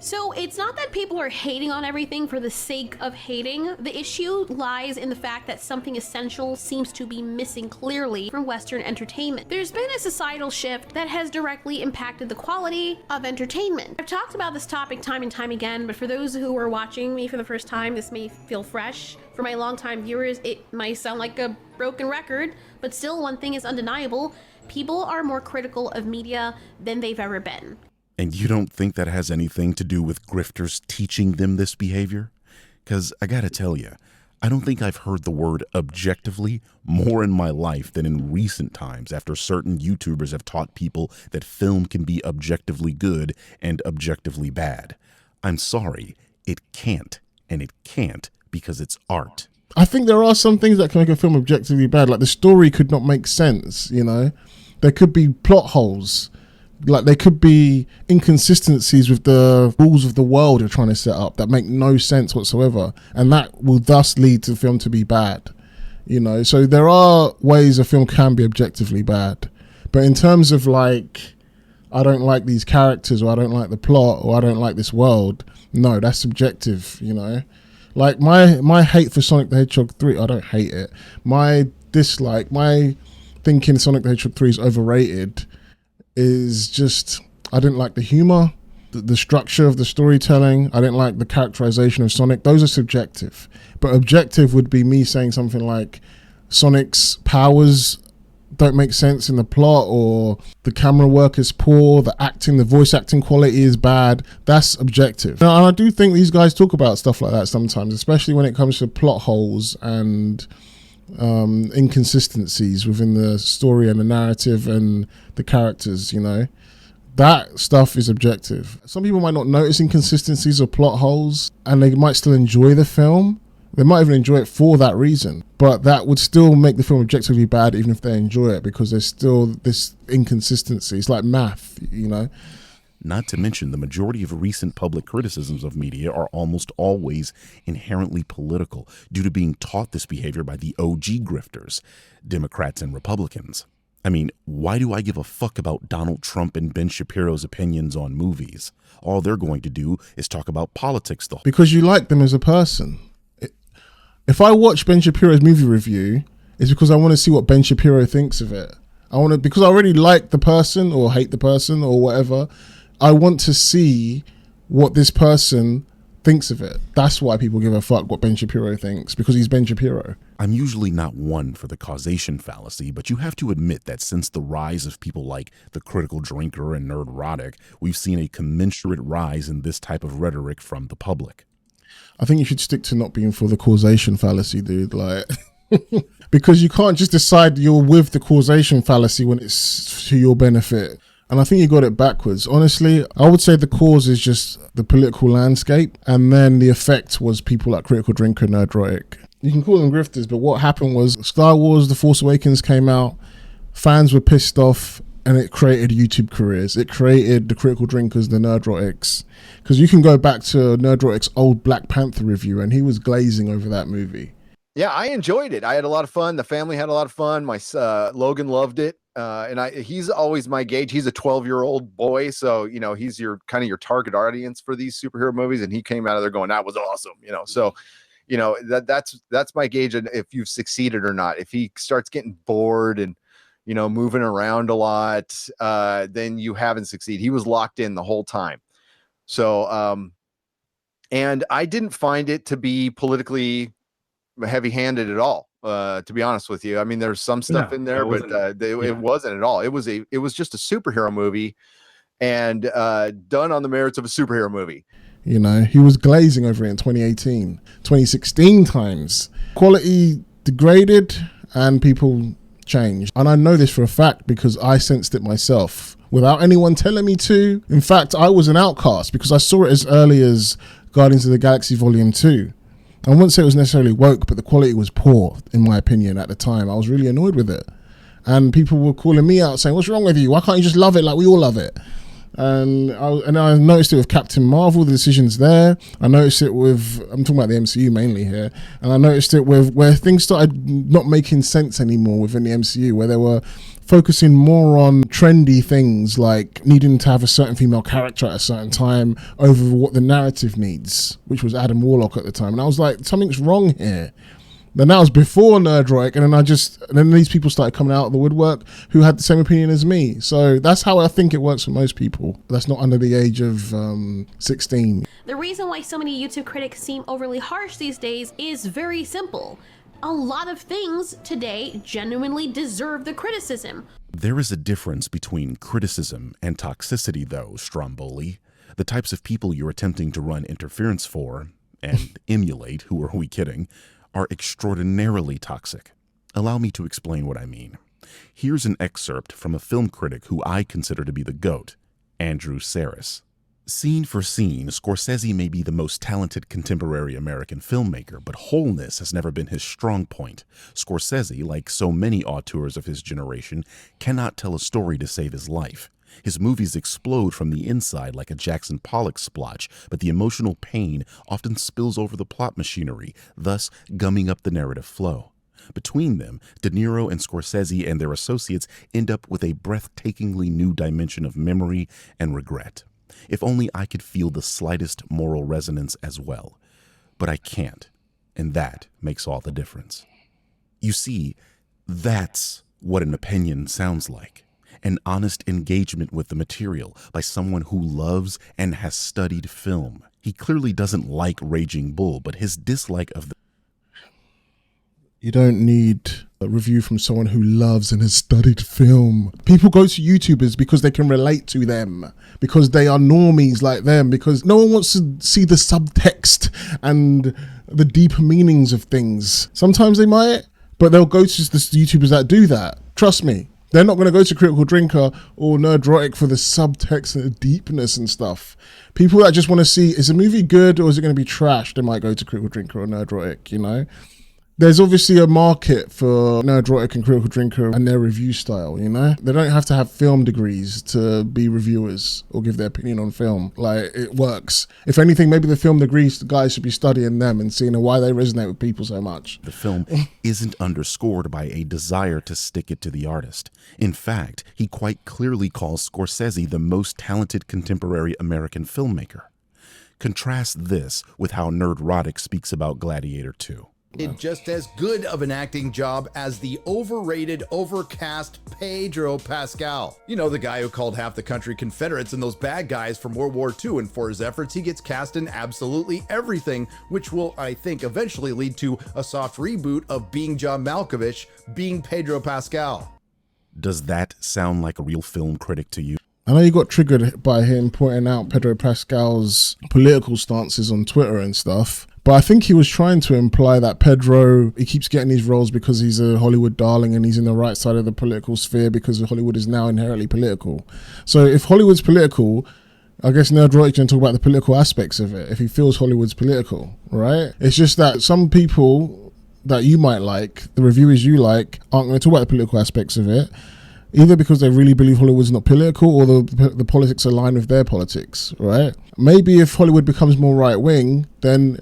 So it's not that people are hating on everything for the sake of hating. The issue lies in the fact that something essential seems to be missing clearly from Western entertainment. There's been a societal shift that has directly impacted the quality of entertainment. I've talked about this topic time and time again, but for those who are watching me for the first time, this may feel fresh. For my longtime viewers, it might sound like a broken record, but still one thing is undeniable. People are more critical of media than they've ever been. And you don't think that has anything to do with grifters teaching them this behavior? Because I gotta tell you, I don't think I've heard the word objectively more in my life than in recent times after certain YouTubers have taught people that film can be objectively good and objectively bad. I'm sorry, it can't, and it can't because it's art. I think there are some things that can make a film objectively bad, like the story could not make sense, you know? There could be plot holes. Like there could be inconsistencies with the rules of the world you're trying to set up that make no sense whatsoever, and that will thus lead to the film to be bad, you know. So there are ways a film can be objectively bad, but in terms of like, I don't like these characters, or I don't like the plot, or I don't like this world, no, that's subjective, you know. Like my hate for Sonic the Hedgehog 3, I don't hate it. My dislike, my thinking Sonic the Hedgehog 3 is overrated is just, I didn't like the humor, the structure of the storytelling. I didn't like the characterization of Sonic. Those are subjective. But objective would be me saying something like Sonic's powers don't make sense in the plot, or the camera work is poor, the voice acting quality is bad. That's objective. Now, and I do think these guys talk about stuff like that sometimes, especially when it comes to plot holes and inconsistencies within the story and the narrative and the characters, you know. That stuff is objective. Some people might not notice inconsistencies or plot holes, and they might still enjoy the film. They might even enjoy it for that reason, but that would still make the film objectively bad even if they enjoy it, because there's still this inconsistency. It's like math, you know. Not to mention, the majority of recent public criticisms of media are almost always inherently political due to being taught this behavior by the OG grifters, Democrats and Republicans. I mean, why do I give a fuck about Donald Trump and Ben Shapiro's opinions on movies? All they're going to do is talk about politics the whole time. Because you like them as a person. If I watch Ben Shapiro's movie review, it's because I want to see what Ben Shapiro thinks of it. Because I already like the person or hate the person or whatever. I want to see what this person thinks of it. That's why people give a fuck what Ben Shapiro thinks, because he's Ben Shapiro. I'm usually not one for the causation fallacy, but you have to admit that since the rise of people like the Critical Drinker and Nerdrotic, we've seen a commensurate rise in this type of rhetoric from the public. I think you should stick to not being for the causation fallacy, dude. Like, because you can't just decide you're with the causation fallacy when it's to your benefit. And I think you got it backwards. Honestly, I would say the cause is just the political landscape, and then the effect was people like Critical Drinker and Nerdrotic. You can call them grifters, but what happened was Star Wars The Force Awakens came out, fans were pissed off, and it created YouTube careers. It created the Critical Drinkers, the Nerdrotics. Because you can go back to Nerdrotic's old Black Panther review, and he was glazing over that movie. Yeah, I enjoyed it. I had a lot of fun. The family had a lot of fun. My Logan loved it. He's always my gauge. He's a 12-year-old boy, so you know he's your kind of your target audience for these superhero movies. And he came out of there going, "That was awesome," you know. So, you know that's my gauge, and if you've succeeded or not. If he starts getting bored and you know moving around a lot, then you haven't succeeded. He was locked in the whole time. So, and I didn't find it to be politically heavy-handed at all. To be honest with you, I mean, there's some stuff in there, but it wasn't at all. It was just a superhero movie, and done on the merits of a superhero movie. You know, he was glazing over it in 2018, 2016 times. Quality degraded, and people changed. And I know this for a fact because I sensed it myself without anyone telling me to. In fact, I was an outcast because I saw it as early as Guardians of the Galaxy Volume 2. I wouldn't say it was necessarily woke, but the quality was poor, in my opinion, at the time. I was really annoyed with it. And people were calling me out saying, "What's wrong with you? Why can't you just love it like we all love it?" And I noticed it with Captain Marvel, the decisions there. I noticed it with, I'm talking about the MCU mainly here. And I noticed it with where things started not making sense anymore within the MCU, where they were focusing more on trendy things like needing to have a certain female character at a certain time over what the narrative needs, which was Adam Warlock at the time. And I was like, something's wrong here. Then that was before Nerdrotic, and then these people started coming out of the woodwork who had the same opinion as me. So that's how I think it works for most people. That's not under the age of 16. The reason why so many YouTube critics seem overly harsh these days is very simple. A lot of things today genuinely deserve the criticism. There is a difference between criticism and toxicity, though, Stromboli. The types of people you're attempting to run interference for, and emulate, who are we kidding, are extraordinarily toxic. Allow me to explain what I mean. Here's an excerpt from a film critic who I consider to be the GOAT, Andrew Sarris. Scene for scene, Scorsese may be the most talented contemporary American filmmaker, but wholeness has never been his strong point. Scorsese, like so many auteurs of his generation, cannot tell a story to save his life. His movies explode from the inside like a Jackson Pollock splotch, but the emotional pain often spills over the plot machinery, thus gumming up the narrative flow. Between them, De Niro and Scorsese and their associates end up with a breathtakingly new dimension of memory and regret. If only I could feel the slightest moral resonance as well. But I can't, and that makes all the difference. You see, that's what an opinion sounds like. An honest engagement with the material by someone who loves and has studied film. He clearly doesn't like Raging Bull, but his dislike of the... You don't need a review from someone who loves and has studied film. People go to YouTubers because they can relate to them, because they are normies like them, because no one wants to see the subtext and the deeper meanings of things. Sometimes they might, but they'll go to the YouTubers that do that. Trust me. They're not going to go to Critical Drinker or Nerdrotic for the subtext and the deepness and stuff. People that just want to see, is a movie good or is it going to be trash? They might go to Critical Drinker or Nerdrotic, you know? There's obviously a market for Nerdrotic and Critical Drinker and their review style, you know? They don't have to have film degrees to be reviewers or give their opinion on film. Like, it works. If anything, maybe the film degrees, the guys should be studying them and seeing why they resonate with people so much. The film isn't underscored by a desire to stick it to the artist. In fact, he quite clearly calls Scorsese the most talented contemporary American filmmaker. Contrast this with how Nerdrotic speaks about Gladiator 2. Did just as good of an acting job as the overrated, overcast Pedro Pascal. You know, the guy who called half the country Confederates and those bad guys from World War II, and for his efforts, he gets cast in absolutely everything, which will, I think, eventually lead to a soft reboot of Being John Malkovich, being Pedro Pascal. Does that sound like a real film critic to you? I know you got triggered by him pointing out Pedro Pascal's political stances on Twitter and stuff. But I think he was trying to imply that Pedro, he keeps getting these roles because he's a Hollywood darling and he's in the right side of the political sphere because Hollywood is now inherently political. So if Hollywood's political, I guess Nerdrotic can talk about the political aspects of it if he feels Hollywood's political, right? It's just that some people that you might like, the reviewers you like, aren't going to talk about the political aspects of it, either because they really believe Hollywood's not political or the politics align with their politics, right? Maybe if Hollywood becomes more right-wing, then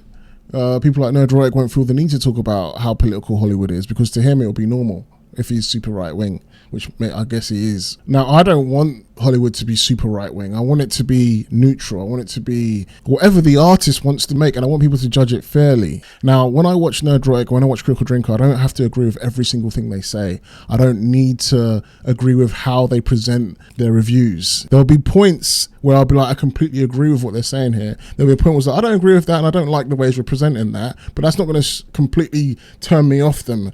people like Nerdrotic won't feel the need to talk about how political Hollywood is, because to him it'll be normal if he's super right-wing, which I guess he is. Now, I don't want Hollywood to be super right-wing. I want it to be neutral. I want it to be whatever the artist wants to make, and I want people to judge it fairly. Now, when I watch Nerdrotic, when I watch Critical Drinker, I don't have to agree with every single thing they say. I don't need to agree with how they present their reviews. There'll be points where I'll be like, I completely agree with what they're saying here. There'll be a point where I don't agree with that, and I don't like the ways we're presenting that, but that's not going to completely turn me off them.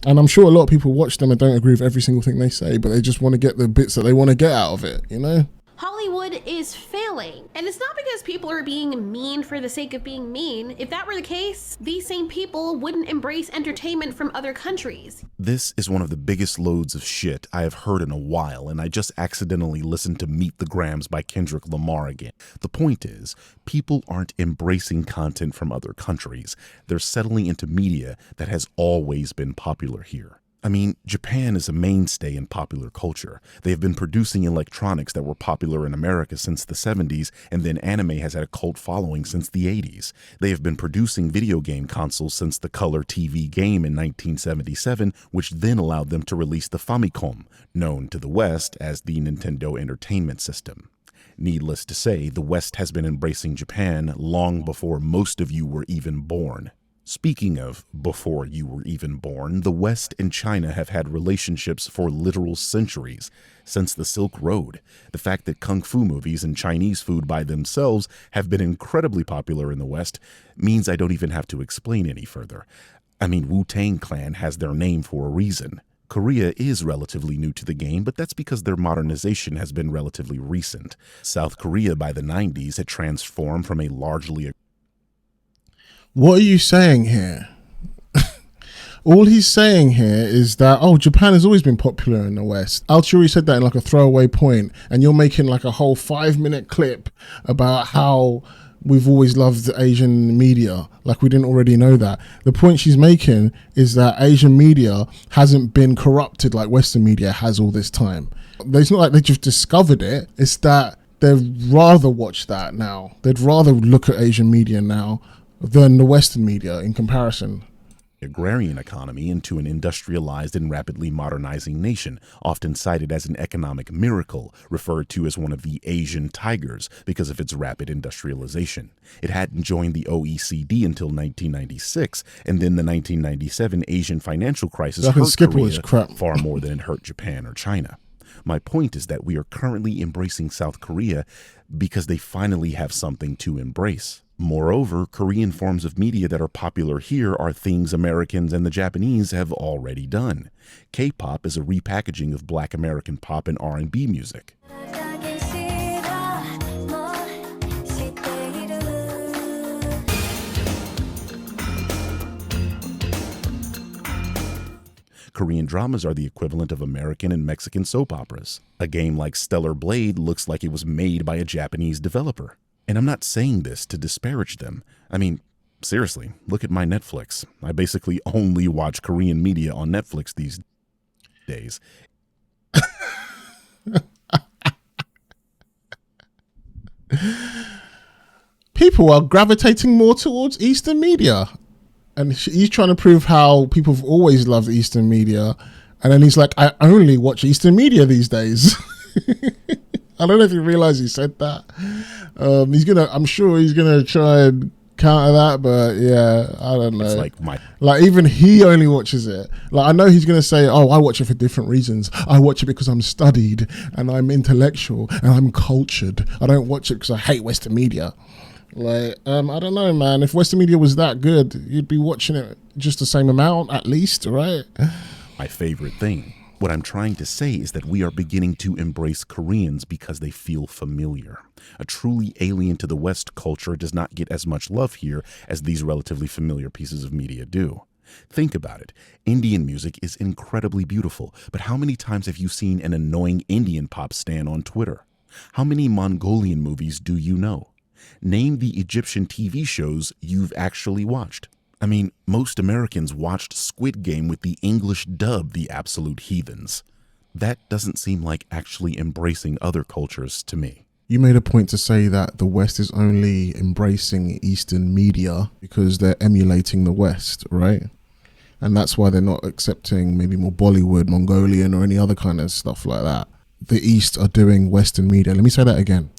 And I'm sure a lot of people watch them and don't agree with every single thing they say, but they just want to get the bits that they want to get out of it, you know? Hollywood is failing. And it's not because people are being mean for the sake of being mean. If that were the case, these same people wouldn't embrace entertainment from other countries. This is one of the biggest loads of shit I have heard in a while, and I just accidentally listened to Meet the Grams by Kendrick Lamar again. The point is, people aren't embracing content from other countries. They're settling into media that has always been popular here. I mean, Japan is a mainstay in popular culture. They have been producing electronics that were popular in America since the 70s, and then anime has had a cult following since the 80s. They have been producing video game consoles since the Color TV game in 1977, which then allowed them to release the Famicom, known to the West as the Nintendo Entertainment System. Needless to say, the West has been embracing Japan long before most of you were even born. Speaking of before you were even born, the West and China have had relationships for literal centuries, since the Silk Road. The fact that kung fu movies and Chinese food by themselves have been incredibly popular in the West means I don't even have to explain any further. I mean, Wu-Tang Clan has their name for a reason. Korea is relatively new to the game, but that's because their modernization has been relatively recent. South Korea by the 90s had transformed from a largely... What are you saying here? All he's saying here is that, oh, Japan has always been popular in the West. Alteori said that in like a throwaway point, and you're making like a whole 5-minute clip about how we've always loved Asian media, like we didn't already know that. The point she's making is that Asian media hasn't been corrupted like Western media has all this time. It's not like they just discovered it, it's that they'd rather watch that now. They'd rather look at Asian media now than the Western media in comparison. Agrarian economy into an industrialized and rapidly modernizing nation, often cited as an economic miracle, referred to as one of the Asian tigers because of its rapid industrialization. It hadn't joined the OECD until 1996, and then the 1997 Asian financial crisis hurt Korea far more than it hurt Japan or China. My point is that we are currently embracing South Korea because they finally have something to embrace. Moreover, Korean forms of media that are popular here are things Americans and the Japanese have already done. K-pop is a repackaging of Black American pop and R&B music. Korean dramas are the equivalent of American and Mexican soap operas. A game like Stellar Blade looks like it was made by a Japanese developer. And I'm not saying this to disparage them. I mean, seriously, look at my Netflix. I basically only watch Korean media on Netflix these days. People are gravitating more towards Eastern media. And he's trying to prove how people have always loved Eastern media. And then he's like, I only watch Eastern media these days. I don't know if you realize he said that. I'm sure he's gonna try and counter that, but yeah, I don't know. It's like even he only watches it. Like I know he's gonna say, "Oh, I watch it for different reasons. I watch it because I'm studied and I'm intellectual and I'm cultured. I don't watch it because I hate Western media." Like I don't know, man. If Western media was that good, you'd be watching it just the same amount, at least, right? My favorite thing. What I'm trying to say is that we are beginning to embrace Koreans because they feel familiar. A truly alien to the West culture does not get as much love here as these relatively familiar pieces of media do. Think about it. Indian music is incredibly beautiful, but how many times have you seen an annoying Indian pop stan on Twitter? How many Mongolian movies do you know? Name the Egyptian TV shows you've actually watched. I mean, most Americans watched Squid Game with the English dub, the absolute heathens. That doesn't seem like actually embracing other cultures to me. You made a point to say that the West is only embracing Eastern media because they're emulating the West, right? And that's why they're not accepting maybe more Bollywood, Mongolian, or any other kind of stuff like that. The East are doing Western media. Let me say that again.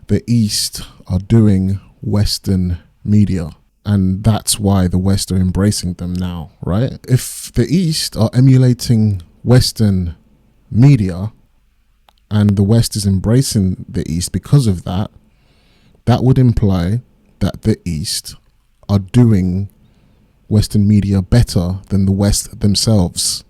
The East are doing Western media. And that's why the West are embracing them now, right? If the East are emulating Western media and the West is embracing the East because of that, that would imply that the East are doing Western media better than the West themselves,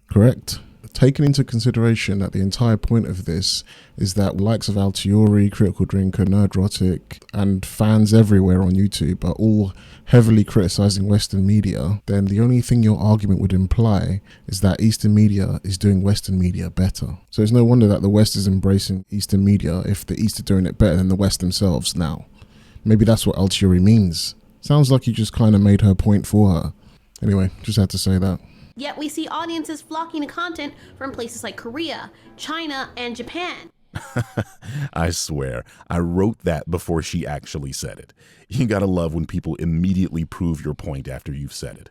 correct? Taking into consideration that the entire point of this is that likes of Alteori, Critical Drinker, Nerdrotic, and fans everywhere on YouTube are all heavily criticizing Western media, then the only thing your argument would imply is that Eastern media is doing Western media better. So it's no wonder that the West is embracing Eastern media if the East are doing it better than the West themselves now. Maybe that's what Alteori means. Sounds like you just kind of made her point for her. Anyway, just had to say that. Yet we see audiences flocking to content from places like Korea, China, and Japan. I swear, I wrote that before she actually said it. You gotta love when people immediately prove your point after you've said it.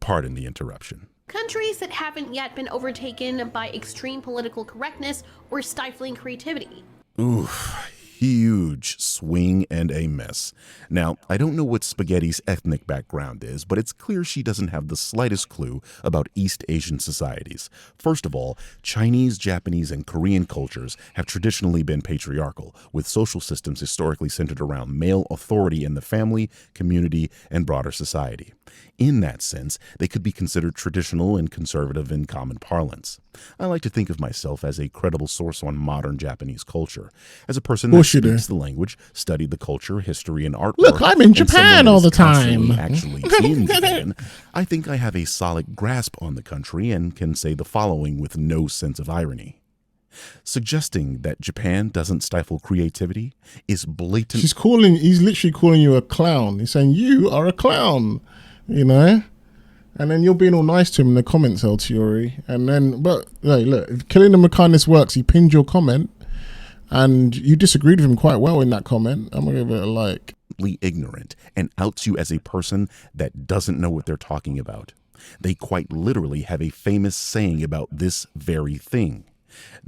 Pardon the interruption. Countries that haven't yet been overtaken by extreme political correctness or stifling creativity. Oof. Huge swing and a miss. Now, I don't know what Spaghetti's ethnic background is, but it's clear she doesn't have the slightest clue about East Asian societies. First of all, Chinese, Japanese, and Korean cultures have traditionally been patriarchal, with social systems historically centered around male authority in the family, community, and broader society. In that sense, they could be considered traditional and conservative in common parlance. I like to think of myself as a credible source on modern Japanese culture, as a person that speaks the language, studied the culture, history, and artwork. Look, I'm in Japan all the time. Actually in Japan, I think I have a solid grasp on the country and can say the following with no sense of irony. Suggesting that Japan doesn't stifle creativity is blatant. He's literally calling you a clown. He's saying you are a clown, you know? And then you're being all nice to him in the comments, Alteori. And then, but hey, look, if killing him with kindness works, he pinned your comment and you disagreed with him quite well in that comment. I'm going to give it a like. Ignorant and outs you as a person that doesn't know what they're talking about. They quite literally have a famous saying about this very thing.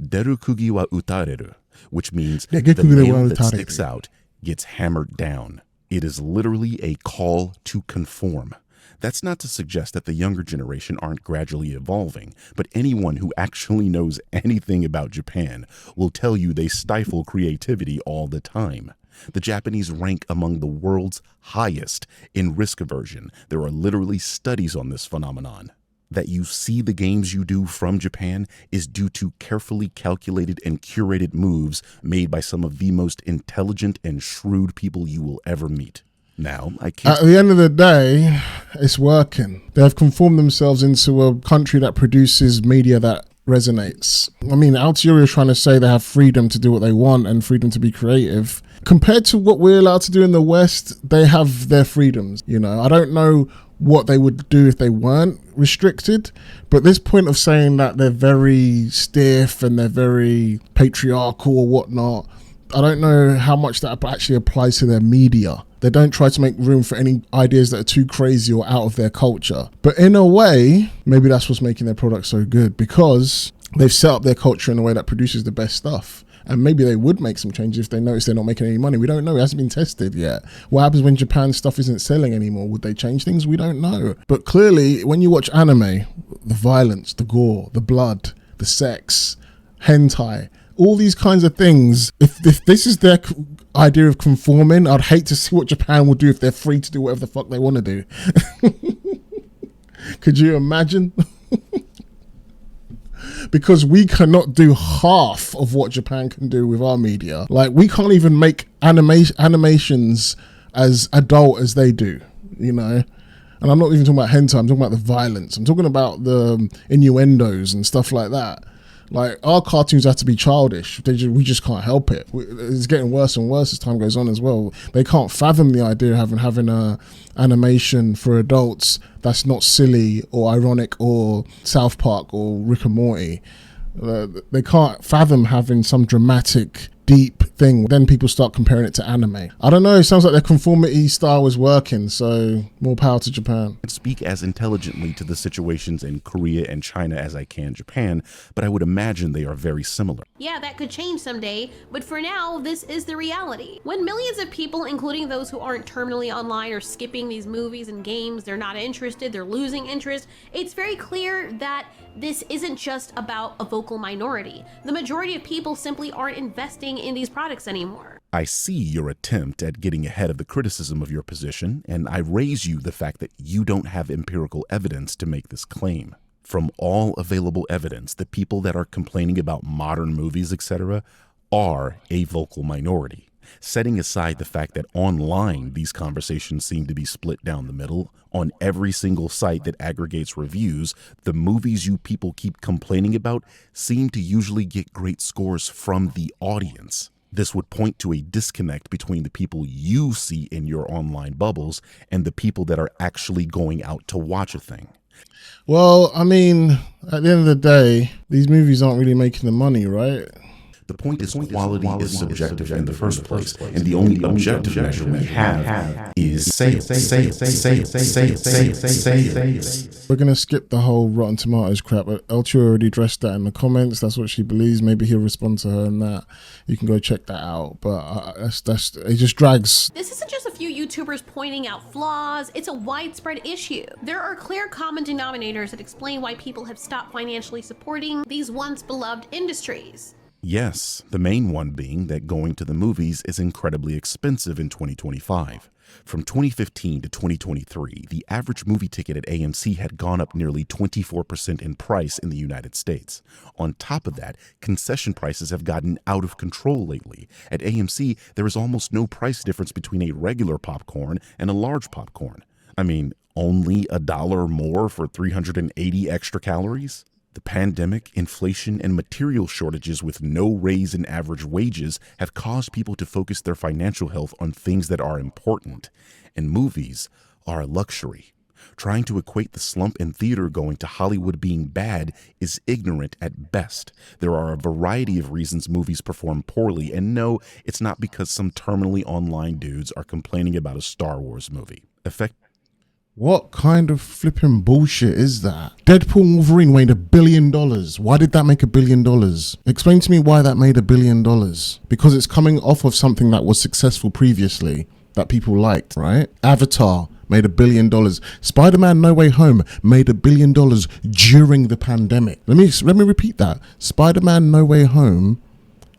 Deru kugi wa utareru, which means the nail that sticks out gets hammered down. It is literally a call to conform. That's not to suggest that the younger generation aren't gradually evolving, but anyone who actually knows anything about Japan will tell you they stifle creativity all the time. The Japanese rank among the world's highest in risk aversion. There are literally studies on this phenomenon. That you see the games you do from Japan is due to carefully calculated and curated moves made by some of the most intelligent and shrewd people you will ever meet. Now, I can't... At the end of the day, it's working. They've conformed themselves into a country that produces media that resonates. I mean, Alteori is trying to say they have freedom to do what they want and freedom to be creative. Compared to what we're allowed to do in the West, they have their freedoms. You know, I don't know what they would do if they weren't restricted, but this point of saying that they're very stiff and they're very patriarchal or whatnot, I don't know how much that actually applies to their media. They don't try to make room for any ideas that are too crazy or out of their culture. But in a way, maybe that's what's making their product so good, because they've set up their culture in a way that produces the best stuff. And maybe they would make some changes if they notice they're not making any money. We don't know. It hasn't been tested yet. What happens when Japan's stuff isn't selling anymore? Would they change things? We don't know. But clearly, when you watch anime, the violence, the gore, the blood, the sex, hentai, all these kinds of things, if this is their idea of conforming, I'd hate to see what Japan would do if they're free to do whatever the fuck they want to do. Could you imagine? Because we cannot do half of what Japan can do with our media. Like, we can't even make animations as adult as they do, you know? And I'm not even talking about hentai, I'm talking about the violence. I'm talking about the innuendos and stuff like that. Like, our cartoons have to be childish. We just can't help it. It's getting worse and worse as time goes on as well. They can't fathom the idea of having a animation for adults that's not silly or ironic or South Park or Rick and Morty. They can't fathom having some dramatic, deep thing. Then people start comparing it to anime. I don't know, it sounds like their conformity style is working, so more power to Japan. I speak as intelligently to the situations in Korea and China as I can Japan, but I would imagine they are very similar. Yeah, that could change someday, but for now, this is the reality. When millions of people, including those who aren't terminally online, are skipping these movies and games, they're not interested, they're losing interest, it's very clear that this isn't just about a vocal minority. The majority of people simply aren't investing in these products anymore. I see your attempt at getting ahead of the criticism of your position, and I raise you the fact that you don't have empirical evidence to make this claim. From all available evidence, the people that are complaining about modern movies, etc., are a vocal minority. Setting aside the fact that online these conversations seem to be split down the middle, on every single site that aggregates reviews, the movies you people keep complaining about seem to usually get great scores from the audience. This would point to a disconnect between the people you see in your online bubbles and the people that are actually going out to watch a thing. Well, I mean, at the end of the day, these movies aren't really making the money, right? The point is quality is subjective in the first place, and the only objective measure we have is sales. We're going to skip the whole Rotten Tomatoes crap. Alteori already addressed that in the comments. That's what she believes. Maybe he'll respond to her in that. You can go check that out. But it just drags. This isn't just a few YouTubers pointing out flaws. It's a widespread issue. There are clear common denominators that explain why people have stopped financially supporting these once beloved industries. Yes, the main one being that going to the movies is incredibly expensive in 2025. From 2015 to 2023, the average movie ticket at AMC had gone up nearly 24% in price in the United States. On top of that, concession prices have gotten out of control lately. At AMC, there is almost no price difference between a regular popcorn and a large popcorn. I mean, only $1 more for 380 extra calories? The pandemic, inflation, and material shortages with no raise in average wages have caused people to focus their financial health on things that are important, and movies are a luxury. Trying to equate the slump in theater going to Hollywood being bad is ignorant at best. There are a variety of reasons movies perform poorly, and no, it's not because some terminally online dudes are complaining about a Star Wars movie. What kind of flipping bullshit is that? Deadpool and Wolverine made $1 billion. Why did that make $1 billion? Explain to me why that made $1 billion. Because it's coming off of something that was successful previously that people liked, right? Avatar made $1 billion. Spider-Man No Way Home made $1 billion during the pandemic. Let me repeat that. Spider-Man No Way Home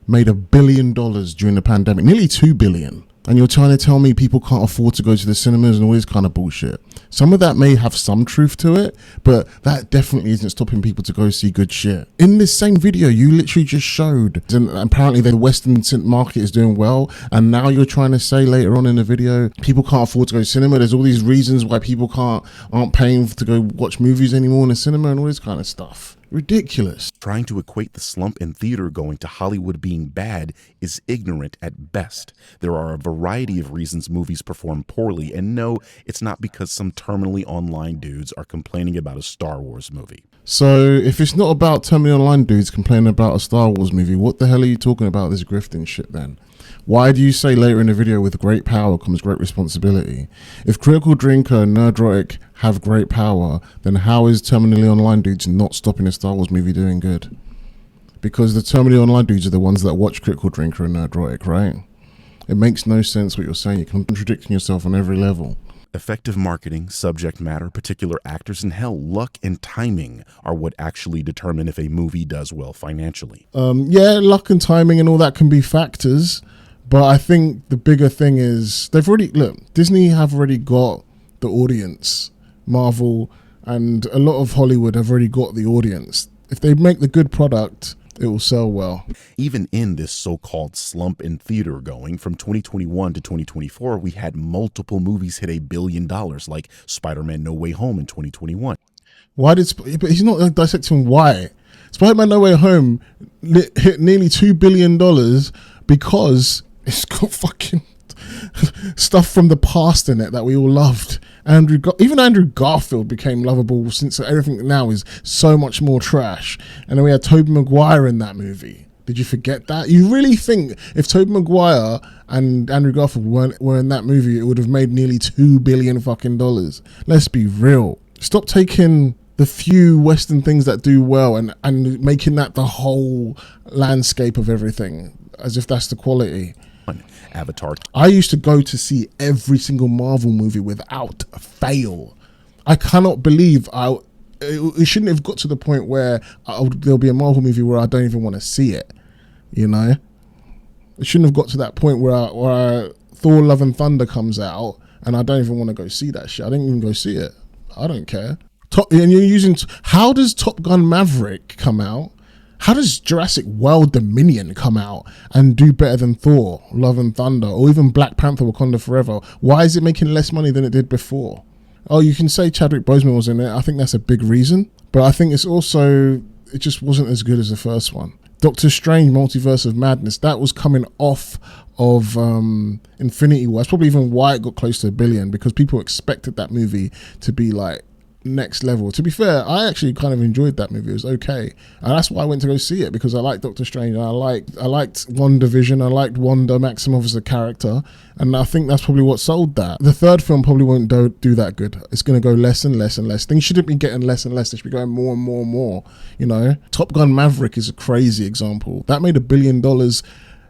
made $1 billion during the pandemic, nearly $2 billion. And you're trying to tell me people can't afford to go to the cinemas and all this kind of bullshit. Some of that may have some truth to it, but that definitely isn't stopping people to go see good shit. In this same video, you literally just showed, and apparently the Western market is doing well, and now you're trying to say later on in the video, people can't afford to go to cinema. There's all these reasons why people aren't paying to go watch movies anymore in the cinema and all this kind of stuff. Ridiculous. Trying to equate the slump in theater going to Hollywood being bad is ignorant at best. There are a variety of reasons movies perform poorly, and no, it's not because some terminally online dudes are complaining about a Star Wars movie. So if it's not about terminally online dudes complaining about a Star Wars movie, what the hell are you talking about this grifting shit then? Why do you say later in the video, with great power comes great responsibility? If Critical Drinker and Nerdrotic have great power, then how is terminally online dudes not stopping a Star Wars movie doing good? Because the terminally online dudes are the ones that watch Critical Drinker and Nerdrotic, right? It makes no sense what you're saying. You're contradicting yourself on every level. Effective marketing, subject matter, particular actors, and hell, luck and timing are what actually determine if a movie does well financially. Yeah, luck and timing and all that can be factors. But I think the bigger thing is Disney have already got the audience. Marvel and a lot of Hollywood have already got the audience. If they make the good product, it will sell well. Even in this so-called slump in theater going from 2021 to 2024, we had multiple movies hit $1 billion, like Spider-Man No Way Home in 2021. But he's not dissecting why. Spider-Man No Way Home hit nearly $2 billion because it's got fucking stuff from the past in it that we all loved. Even Andrew Garfield became lovable, since everything now is so much more trash. And then we had Tobey Maguire in that movie. Did you forget that? You really think if Tobey Maguire and Andrew Garfield were in that movie, it would have made nearly $2 billion fucking dollars? Let's be real. Stop taking the few Western things that do well and making that the whole landscape of everything, as if that's the quality. Avatar. I used to go to see every single Marvel movie without fail. I cannot believe it shouldn't have got to the point where there'll be a Marvel movie where I don't even want to see it. You know, it shouldn't have got to that point where Thor: Love and Thunder comes out and I don't even want to go see that shit. I didn't even go see it. I don't care. How does Top Gun Maverick come out? How does Jurassic World Dominion come out and do better than Thor, Love and Thunder, or even Black Panther, Wakanda Forever? Why is it making less money than it did before? Oh, you can say Chadwick Boseman was in it. I think that's a big reason. But I think it just wasn't as good as the first one. Doctor Strange, Multiverse of Madness, that was coming off of Infinity War. That's probably even why it got close to $1 billion, because people expected that movie to be like next level. To be fair, I actually kind of enjoyed that movie. It was okay, and that's why I went to go see it, because I liked Doctor Strange, and I liked WandaVision. I liked Wanda Maximoff as a character, and I think that's probably what sold that. The third film probably won't do that good. It's going to go less and less and less. Things shouldn't be getting less and less. They should be going more and more and more. You know, Top Gun Maverick is a crazy example. That made $1 billion.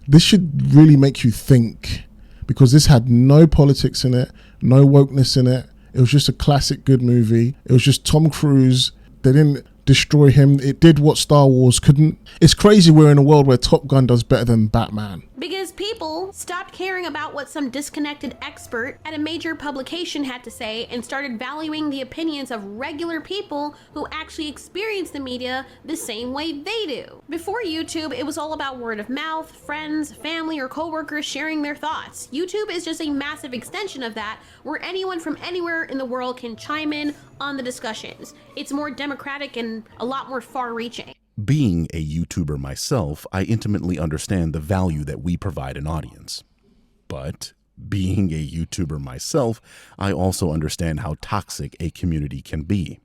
This should really make you think, because this had no politics in it, no wokeness in it. It was just a classic good movie. It was just Tom Cruise. They didn't destroy him. It did what Star Wars couldn't. It's crazy we're in a world where Top Gun does better than Batman. Because people stopped caring about what some disconnected expert at a major publication had to say and started valuing the opinions of regular people who actually experience the media the same way they do. Before YouTube, it was all about word of mouth, friends, family, or coworkers sharing their thoughts. YouTube is just a massive extension of that, where anyone from anywhere in the world can chime in on the discussions. It's more democratic and a lot more far-reaching. Being a YouTuber myself, I intimately understand the value that we provide an audience. But being a YouTuber myself, I also understand how toxic a community can be.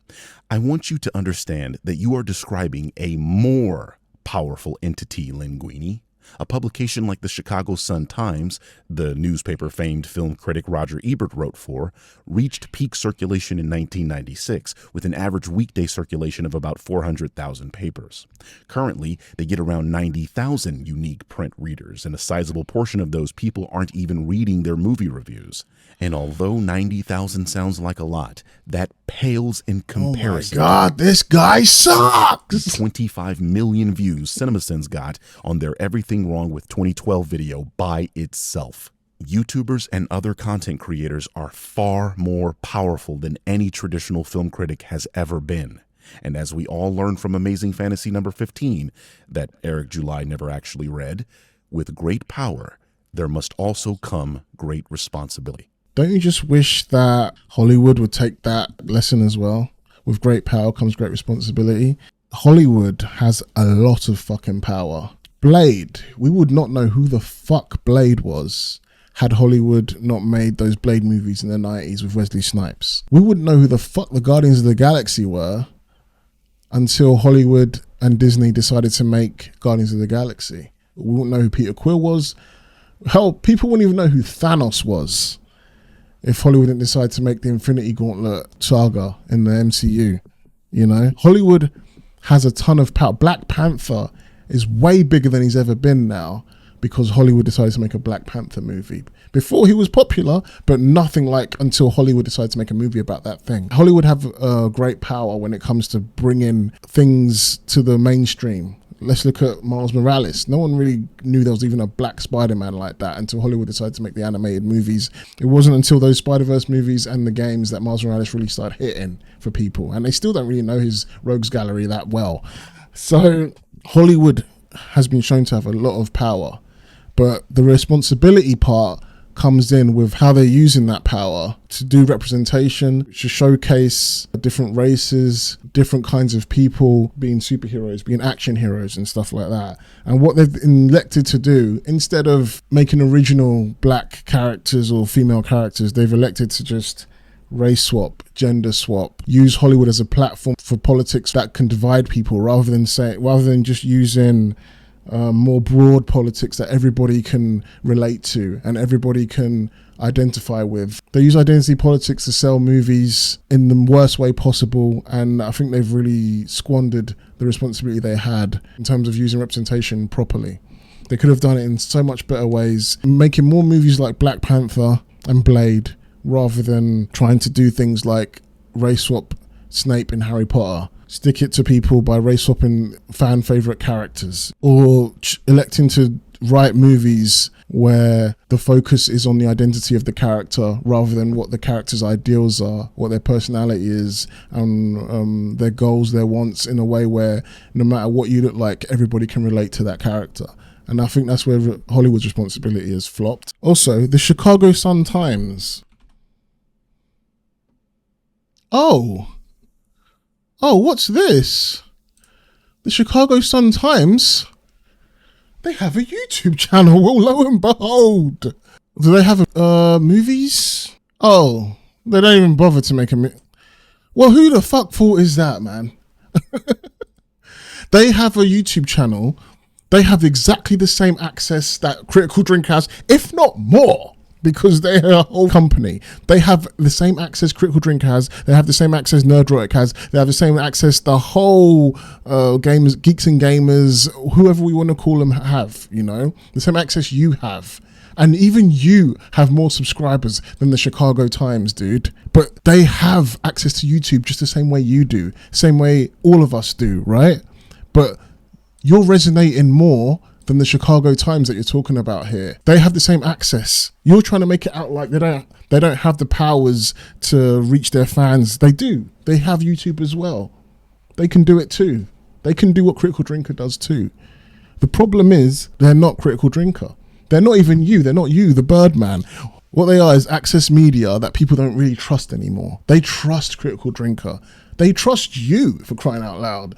I want you to understand that you are describing a more powerful entity, Linguini. A publication like the Chicago Sun-Times, the newspaper famed film critic Roger Ebert wrote for, reached peak circulation in 1996 with an average weekday circulation of about 400,000 papers. Currently, they get around 90,000 unique print readers, and a sizable portion of those people aren't even reading their movie reviews. And although 90,000 sounds like a lot, that pales in comparison. Oh my God, this guy sucks! 25 million views CinemaSins got on their Everything Wrong with 2012 video by itself. YouTubers and other content creators are far more powerful than any traditional film critic has ever been. And as we all learned from Amazing Fantasy number 15, that Eric July never actually read, with great power, there must also come great responsibility. Don't you just wish that Hollywood would take that lesson as well? With great power comes great responsibility. Hollywood has a lot of fucking power. Blade, we would not know who the fuck Blade was had Hollywood not made those Blade movies in the 90s with Wesley Snipes. We wouldn't know who the fuck the Guardians of the Galaxy were until Hollywood and Disney decided to make Guardians of the Galaxy. We wouldn't know who Peter Quill was. Hell, people wouldn't even know who Thanos was if Hollywood didn't decide to make the Infinity Gauntlet saga in the MCU. You know, Hollywood has a ton of power. Black Panther is way bigger than he's ever been now because Hollywood decided to make a Black Panther movie. Before, he was popular, but nothing like until Hollywood decided to make a movie about that thing. Hollywood have great power when it comes to bringing things to the mainstream. Let's look at Miles Morales. No one really knew there was even a black Spider-Man like that until Hollywood decided to make the animated movies. It wasn't until those Spider-Verse movies and the games that Miles Morales really started hitting for people. And they still don't really know his rogues gallery that well. So Hollywood has been shown to have a lot of power, but the responsibility part comes in with how they're using that power to do representation, to showcase different races, different kinds of people being superheroes, being action heroes and stuff like that. And what they've elected to do, instead of making original black characters or female characters, they've elected to just race swap, gender swap, use Hollywood as a platform for politics that can divide people rather than just using more broad politics that everybody can relate to and everybody can identify with. They use identity politics to sell movies in the worst way possible, and I think they've really squandered the responsibility they had in terms of using representation properly. They could have done it in so much better ways, making more movies like Black Panther and Blade rather than trying to do things like race swap Snape in Harry Potter. Stick it to people by race swapping fan favorite characters, or electing to write movies where the focus is on the identity of the character rather than what the character's ideals are, what their personality is, and their goals, their wants, in a way where no matter what you look like, everybody can relate to that character. And I think that's where Hollywood's responsibility has flopped. Also, the Chicago Sun-Times. Oh, what's this? The Chicago Sun-Times? They have a YouTube channel. Well, lo and behold. Do they have movies? Oh, they don't even bother to make a Well, who the fuck fault is that, man? They have a YouTube channel. They have exactly the same access that Critical Drink has, if not more. Because they're a whole company. They have the same access Critical Drink has. They have the same access Nerdrotic has. They have the same access the whole Geeks and Gamers, whoever we want to call them, have, you know? The same access you have. And even you have more subscribers than the Chicago Times, dude. But they have access to YouTube just the same way you do, same way all of us do, right? But you're resonating more than the Chicago Times that you're talking about here. They have the same access. You're trying to make it out like they don't have the powers to reach their fans. They do. They have YouTube as well. They can do it too. They can do what Critical Drinker does too. The problem is they're not Critical Drinker. They're not even you. They're not you, the Birdman. What they are is access media that people don't really trust anymore. They trust Critical Drinker. They trust you, for crying out loud.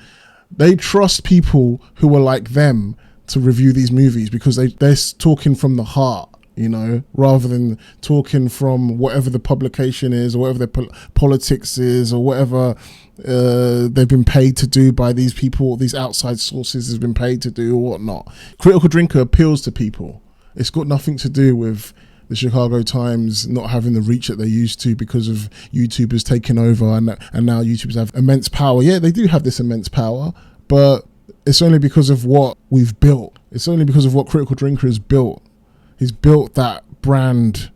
They trust people who are like them to review these movies because they're talking from the heart, you know, rather than talking from whatever the publication is or whatever their politics is or whatever they've been paid to do by these people, these outside sources has been paid to do or whatnot. Critical Drinker appeals to people. It's got nothing to do with the Chicago Times not having the reach that they used to because of YouTubers taking over and now YouTubers have immense power. Yeah, they do have this immense power, but it's only because of what we've built. It's only because of what Critical Drinker has built. He's built that brand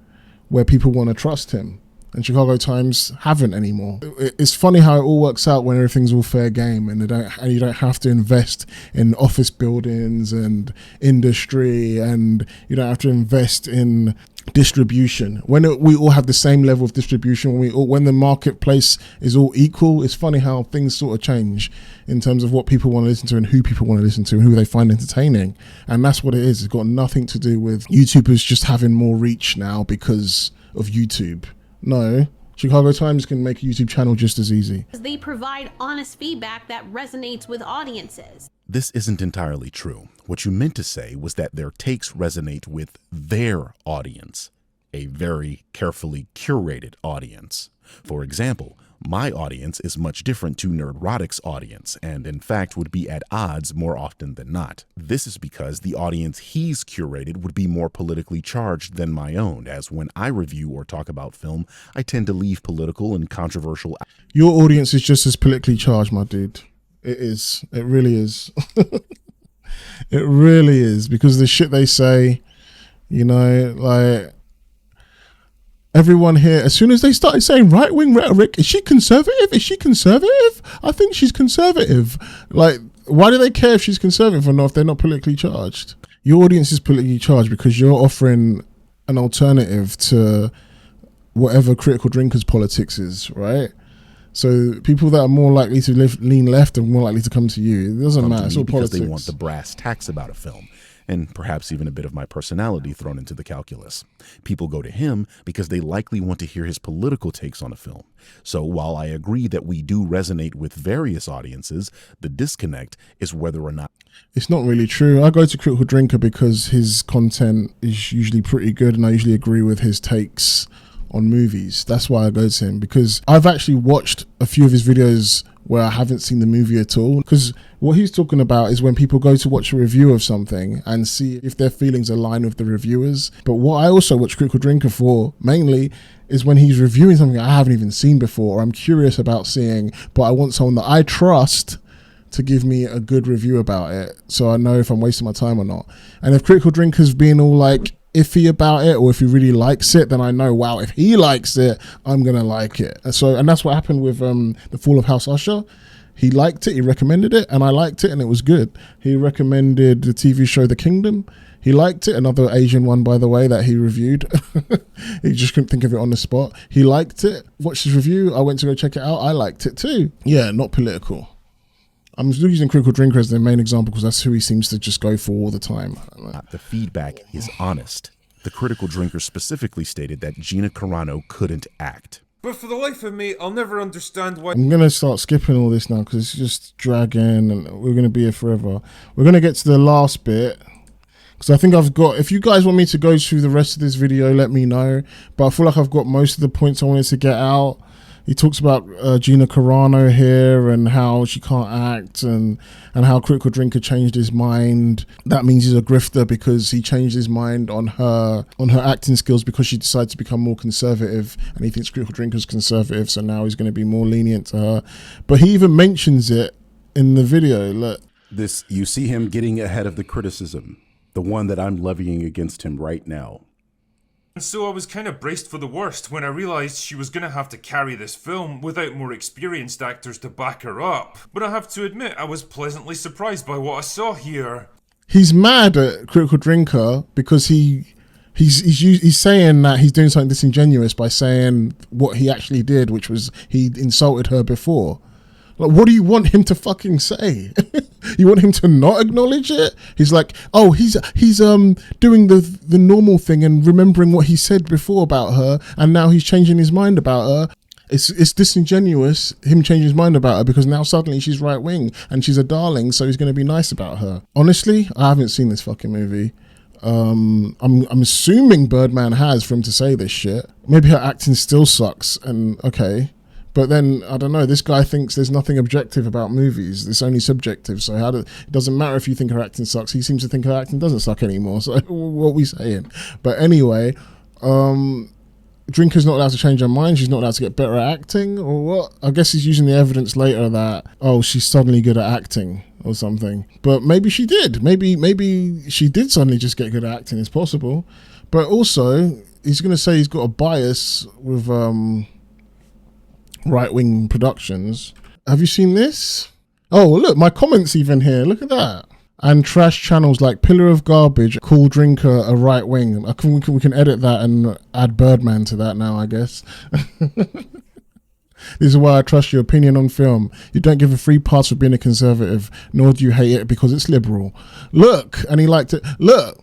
where people want to trust him. And Chicago Times haven't anymore. It's funny how it all works out when everything's all fair game and you don't have to invest in office buildings and industry, and you don't have to invest in distribution. When we all have the same level of distribution, when the marketplace is all equal, it's funny how things sort of change in terms of what people want to listen to and who people want to listen to and who they find entertaining. And that's what it is. It's got nothing to do with YouTubers just having more reach now because of YouTube. No, Chicago Times can make a YouTube channel just as easy. They provide honest feedback that resonates with audiences. This isn't entirely true. What you meant to say was that their takes resonate with their audience, a very carefully curated audience. For example, my audience is much different to Nerdrotic's audience, and in fact would be at odds more often than not. This is because the audience he's curated would be more politically charged than my own, as when I review or talk about film, I tend to leave political and controversial. Your audience is just as politically charged, my dude. It is. It really is. It really is, because the shit they say, you know, like, everyone here, as soon as they started saying right-wing rhetoric, is she conservative? Is she conservative? I think she's conservative. Like, why do they care if she's conservative or not if they're not politically charged? Your audience is politically charged because you're offering an alternative to whatever Critical Drinker's politics is, right? So people that are more likely to lean left are more likely to come to you. It doesn't matter. It's all because politics. They want the brass tacks about a film, and perhaps even a bit of my personality thrown into the calculus. People go to him because they likely want to hear his political takes on a film. So while I agree that we do resonate with various audiences, the disconnect is whether or not... It's not really true. I go to Critical Drinker because his content is usually pretty good and I usually agree with his takes on movies. That's why I go to him, because I've actually watched a few of his videos where I haven't seen the movie at all, because what he's talking about is when people go to watch a review of something and see if their feelings align with the reviewers. But what I also watch Critical Drinker for mainly is when he's reviewing something I haven't even seen before or I'm curious about seeing, but I want someone that I trust to give me a good review about it so I know if I'm wasting my time or not. And if Critical Drinker's being all like iffy about it, or if he really likes it, then I know, wow, if he likes it, I'm gonna like it. And that's what happened with The Fall of House Usher. He liked it, he recommended it, and I liked it, and it was good. He recommended the TV show The Kingdom. He liked it, another Asian one, by the way, that he reviewed. He just couldn't think of it on the spot. He liked it, watched his review, I went to go check it out, I liked it too. Yeah, not political. I'm using Critical Drinker as the main example because that's who he seems to just go for all the time. The feedback is honest. The Critical Drinker specifically stated that Gina Carano couldn't act. But for the life of me, I'll never understand why... I'm going to start skipping all this now because it's just dragging and we're going to be here forever. We're going to get to the last bit because I think I've got... If you guys want me to go through the rest of this video, let me know. But I feel like I've got most of the points I wanted to get out. He talks about Gina Carano here and how she can't act and how Critical Drinker changed his mind. That means he's a grifter because he changed his mind on her acting skills because she decided to become more conservative and he thinks Critical Drinker's conservative, so now he's going to be more lenient to her. But he even mentions it in the video. Look. You see him getting ahead of the criticism, the one that I'm levying against him right now. And so I was kind of braced for the worst when I realised she was going to have to carry this film without more experienced actors to back her up. But I have to admit, I was pleasantly surprised by what I saw here. He's mad at Critical Drinker because he's saying that he's doing something disingenuous by saying what he actually did, which was he insulted her before. Like, what do you want him to fucking say? You want him to not acknowledge it? He's like, oh, he's doing the normal thing and remembering what he said before about her, and now he's changing his mind about her. It's disingenuous, him changing his mind about her, because now suddenly she's right wing and she's a darling, so he's going to be nice about her. Honestly, I haven't seen this fucking movie. I'm assuming Birdman has for him to say this shit. Maybe her acting still sucks, and okay. But then, I don't know, this guy thinks there's nothing objective about movies. It's only subjective. So it doesn't matter if you think her acting sucks. He seems to think her acting doesn't suck anymore. So what are we saying? But anyway, Drinker's not allowed to change her mind. She's not allowed to get better at acting, or what? I guess he's using the evidence later that, oh, she's suddenly good at acting or something. But maybe she did. Maybe she did suddenly just get good at acting. It's possible. But also, he's going to say he's got a bias with right-wing productions. Have you seen this? Oh, look, my comments even here. Look at that. And trash channels like Pillar of Garbage call Drinker a right-wing. We can edit that and add Birdman to that now, I guess. This is why I trust your opinion on film. You don't give a free pass for being a conservative, nor do you hate it because it's liberal. Look, and he liked it. Look,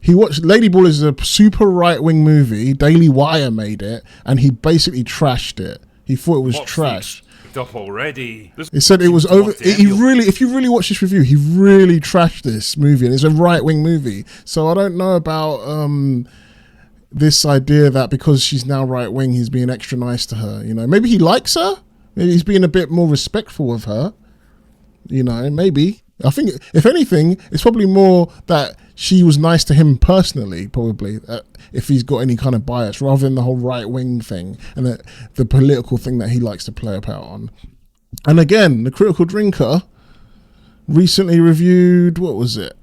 he watched Lady Ball is a super right-wing movie. Daily Wire made it, and he basically trashed it. He thought it was trash. Up already. He said it was over. If you really watch this review, he really trashed this movie, and it's a right-wing movie. So I don't know about this idea that because she's now right-wing, he's being extra nice to her. You know, maybe he likes her. Maybe he's being a bit more respectful of her. You know, maybe. I think, if anything, it's probably more that she was nice to him personally, probably, if he's got any kind of bias, rather than the whole right-wing thing and the political thing that he likes to play up out on. And again, the Critical Drinker recently reviewed, what was it?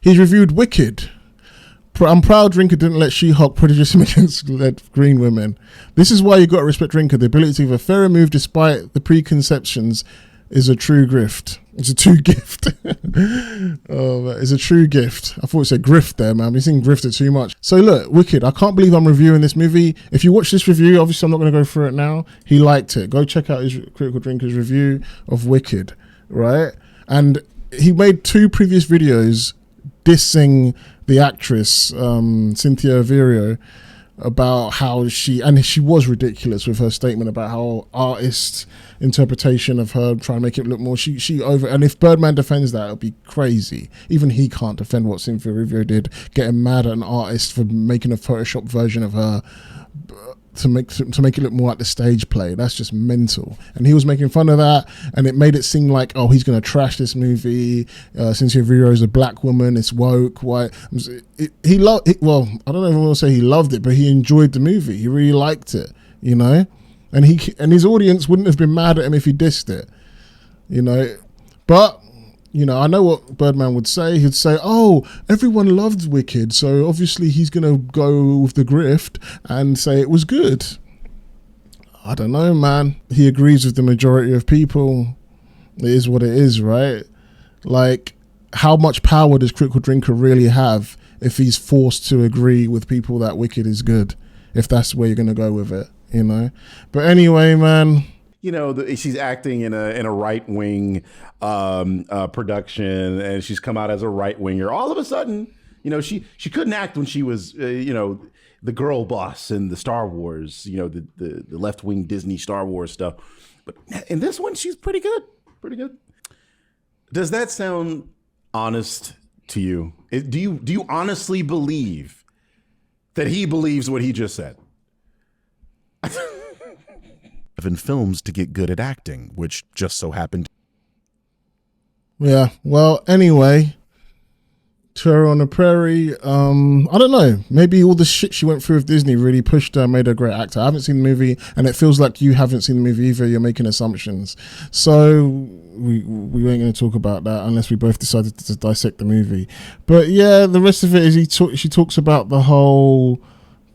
He's reviewed Wicked. I'm proud Drinker didn't let She-Hulk prejudice him against green women. This is why you got to respect Drinker. The ability to have a fairer move despite the preconceptions is a true gift. It's a true gift. Oh, it's a true gift. I thought it said grift there, man. I've been saying grifter too much. So look, Wicked. I can't believe I'm reviewing this movie. If you watch this review, obviously I'm not going to go through it now. He liked it. Go check out his Critical Drinker's review of Wicked, right? And he made 2 previous videos dissing the actress, Cynthia Erivo, about how she was ridiculous with her statement about how artist interpretation of her trying to make it look more she over, and if Birdman defends that, it'll be crazy. Even he can't defend what Cynthia Erivo did, getting mad at an artist for making a Photoshop version of her to make it look more like the stage play. That's just mental. And he was making fun of that, and it made it seem like, oh, he's going to trash this movie. Cynthia Erivo is a black woman. It's woke. Why? He loved it. Well, I don't know if I want to say he loved it, but he enjoyed the movie. He really liked it, you know. And his audience wouldn't have been mad at him if he dissed it, you know. But you know, I know what Birdman would say. He'd say, oh, everyone loved Wicked, so obviously he's going to go with the grift and say it was good. I don't know, man. He agrees with the majority of people. It is what it is, right? Like, how much power does Critical Drinker really have if he's forced to agree with people that Wicked is good, if that's where you're going to go with it, you know? But anyway, man, you know, she's acting in a right wing production, and she's come out as a right winger. All of a sudden, you know, she couldn't act when she was, you know, the girl boss in the Star Wars, you know, the left wing Disney Star Wars stuff. But in this one, she's pretty good, pretty good. Does that sound honest to you? Do you honestly believe that he believes what he just said? In films to get good at acting, which just so happened. Yeah, well, anyway, Terror on the Prairie, I don't know, maybe all the shit she went through with Disney really pushed her, made her a great actor. I haven't seen the movie, and it feels like you haven't seen the movie either. You're making assumptions, so we ain't going to talk about that unless we both decided to dissect the movie. But yeah, the rest of it is she talks about the whole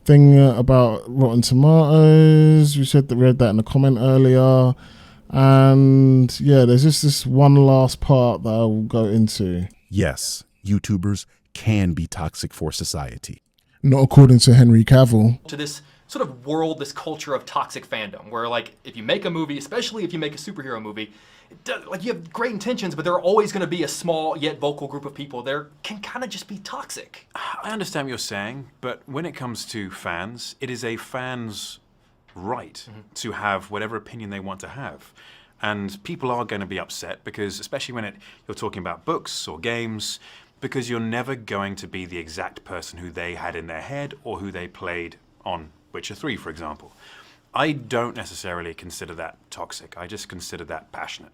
thing about Rotten Tomatoes. We said that we read that in a comment earlier, and yeah, there's just this one last part that I will go into. Yes, YouTubers can be toxic for society. Not according to Henry Cavill. To this sort of world, this culture of toxic fandom, where like if you make a movie, especially if you make a superhero movie, like you have great intentions, but there are always going to be a small yet vocal group of people there can kind of just be toxic. I understand what you're saying, but when it comes to fans, it is a fan's right to have whatever opinion they want to have. And people are going to be upset because, especially when you're talking about books or games, because you're never going to be the exact person who they had in their head or who they played on Witcher 3, for example. I don't necessarily consider that toxic. I just consider that passionate.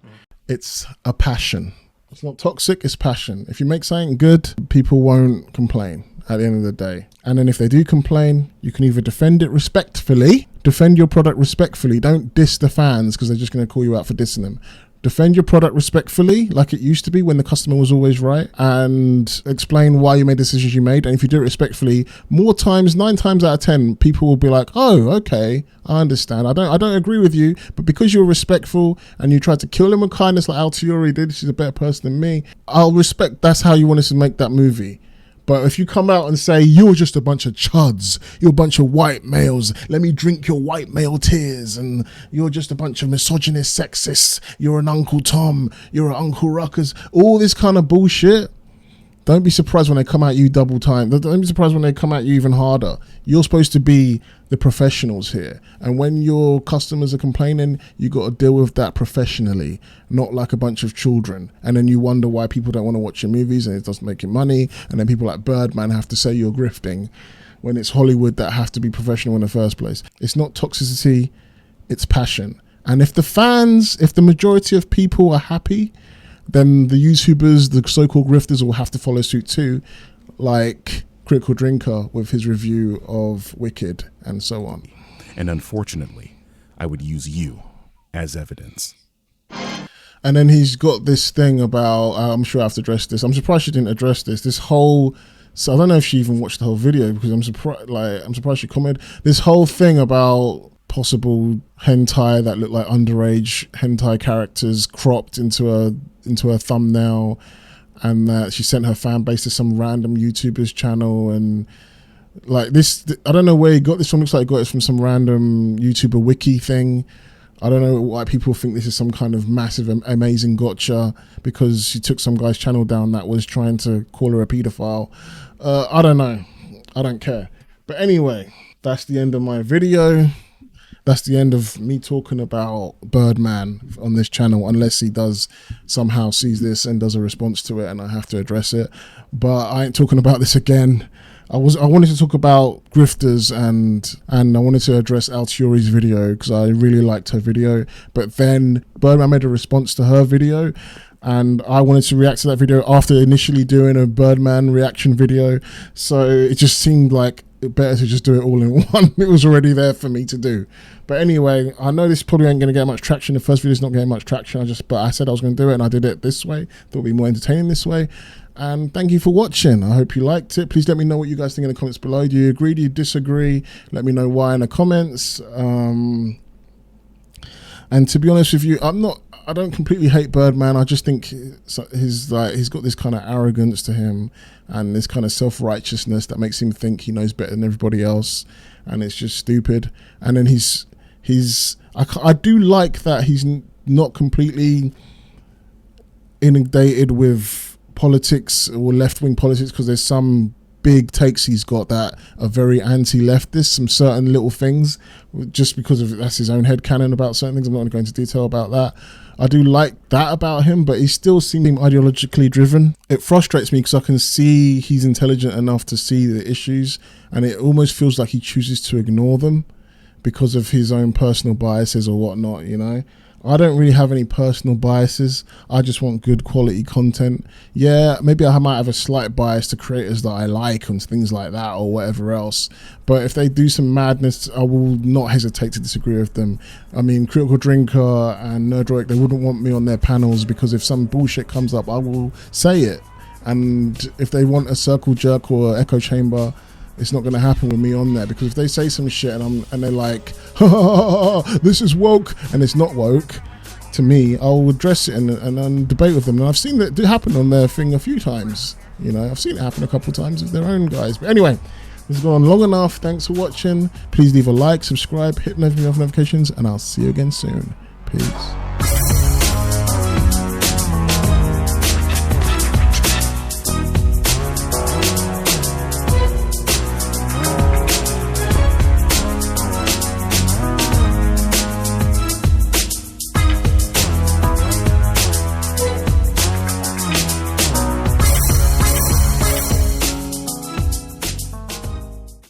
It's a passion. It's not toxic, it's passion. If you make something good, people won't complain at the end of the day. And then if they do complain, you can either defend it respectfully, defend your product respectfully. Don't diss the fans because they're just going to call you out for dissing them. Defend your product respectfully, like it used to be when the customer was always right, and explain why you made the decisions you made. And if you do it respectfully, 9 times out of 10, people will be like, oh, okay, I understand. I don't agree with you, but because you're respectful and you tried to kill him with kindness like Alteori did, she's a better person than me, I'll respect that's how you wanted to make that movie. But if you come out and say, you're just a bunch of chuds, you're a bunch of white males, let me drink your white male tears, and you're just a bunch of misogynist sexists, you're an Uncle Tom, you're an Uncle Ruckus, all this kind of bullshit, don't be surprised when they come at you double time. Don't be surprised when they come at you even harder. You're supposed to be the professionals here. And when your customers are complaining, you got to deal with that professionally, not like a bunch of children. And then you wonder why people don't want to watch your movies and it doesn't make you money. And then people like Birdman have to say you're grifting when it's Hollywood that have to be professional in the first place. It's not toxicity, it's passion. And if the majority of people are happy, then the YouTubers, the so-called grifters, will have to follow suit too, like Critical Drinker with his review of Wicked and so on. And unfortunately, I would use you as evidence. And then he's got this thing about, I'm sure I have to address this. I'm surprised she didn't address this. So I don't know if she even watched the whole video because I'm surprised she commented. This whole thing about possible hentai that look like underage hentai characters cropped into a thumbnail, and that she sent her fan base to some random YouTuber's channel, and like this, I don't know where he got this from. Looks like he got it from some random YouTuber wiki thing. I don't know why people think this is some kind of massive, amazing gotcha because she took some guy's channel down that was trying to call her a pedophile. I don't know. I don't care. But anyway, that's the end of my video. That's the end of me talking about Birdman on this channel, unless he does somehow sees this and does a response to it and I have to address it. But I ain't talking about this again. I wanted to talk about grifters and I wanted to address Alteori's video because I really liked her video. But then Birdman made a response to her video and I wanted to react to that video after initially doing a Birdman reaction video. So it just seemed like better to just do it all in one. It was already there for me to do. But anyway, I know this probably ain't going to get much traction. The first video's not getting much traction. But I said I was going to do it and I did it this way. Thought it'd be more entertaining this way. And thank you for watching. I hope you liked it. Please let me know what you guys think in the comments below. Do you agree? Do you disagree? Let me know why in the comments. And to be honest with you, I don't completely hate Birdman. I just think he's got this kind of arrogance to him and this kind of self-righteousness that makes him think he knows better than everybody else, and it's just stupid. And then I do like that he's not completely inundated with politics or left-wing politics, because there's some big takes he's got that are very anti-leftist, some certain little things, just because that's his own headcanon about certain things. I'm not going to go into detail about that. I do like that about him, but he still seems ideologically driven. It frustrates me because I can see he's intelligent enough to see the issues, and it almost feels like he chooses to ignore them because of his own personal biases or whatnot, you know? I don't really have any personal biases. I just want good quality content. Yeah, maybe I might have a slight bias to creators that I like and things like that or whatever else. But if they do some madness, I will not hesitate to disagree with them. I mean, Critical Drinker and Nerdroid, they wouldn't want me on their panels because if some bullshit comes up, I will say it. And if they want a circle jerk or echo chamber, it's not going to happen with me on there, because if they say some shit and they're like, ha, ha, ha, this is woke, and it's not woke, to me, I'll address it and debate with them. And I've seen that happen on their thing a few times. You know, I've seen it happen a couple of times with their own guys. But anyway, this has gone on long enough. Thanks for watching. Please leave a like, subscribe, hit notifications, and I'll see you again soon. Peace.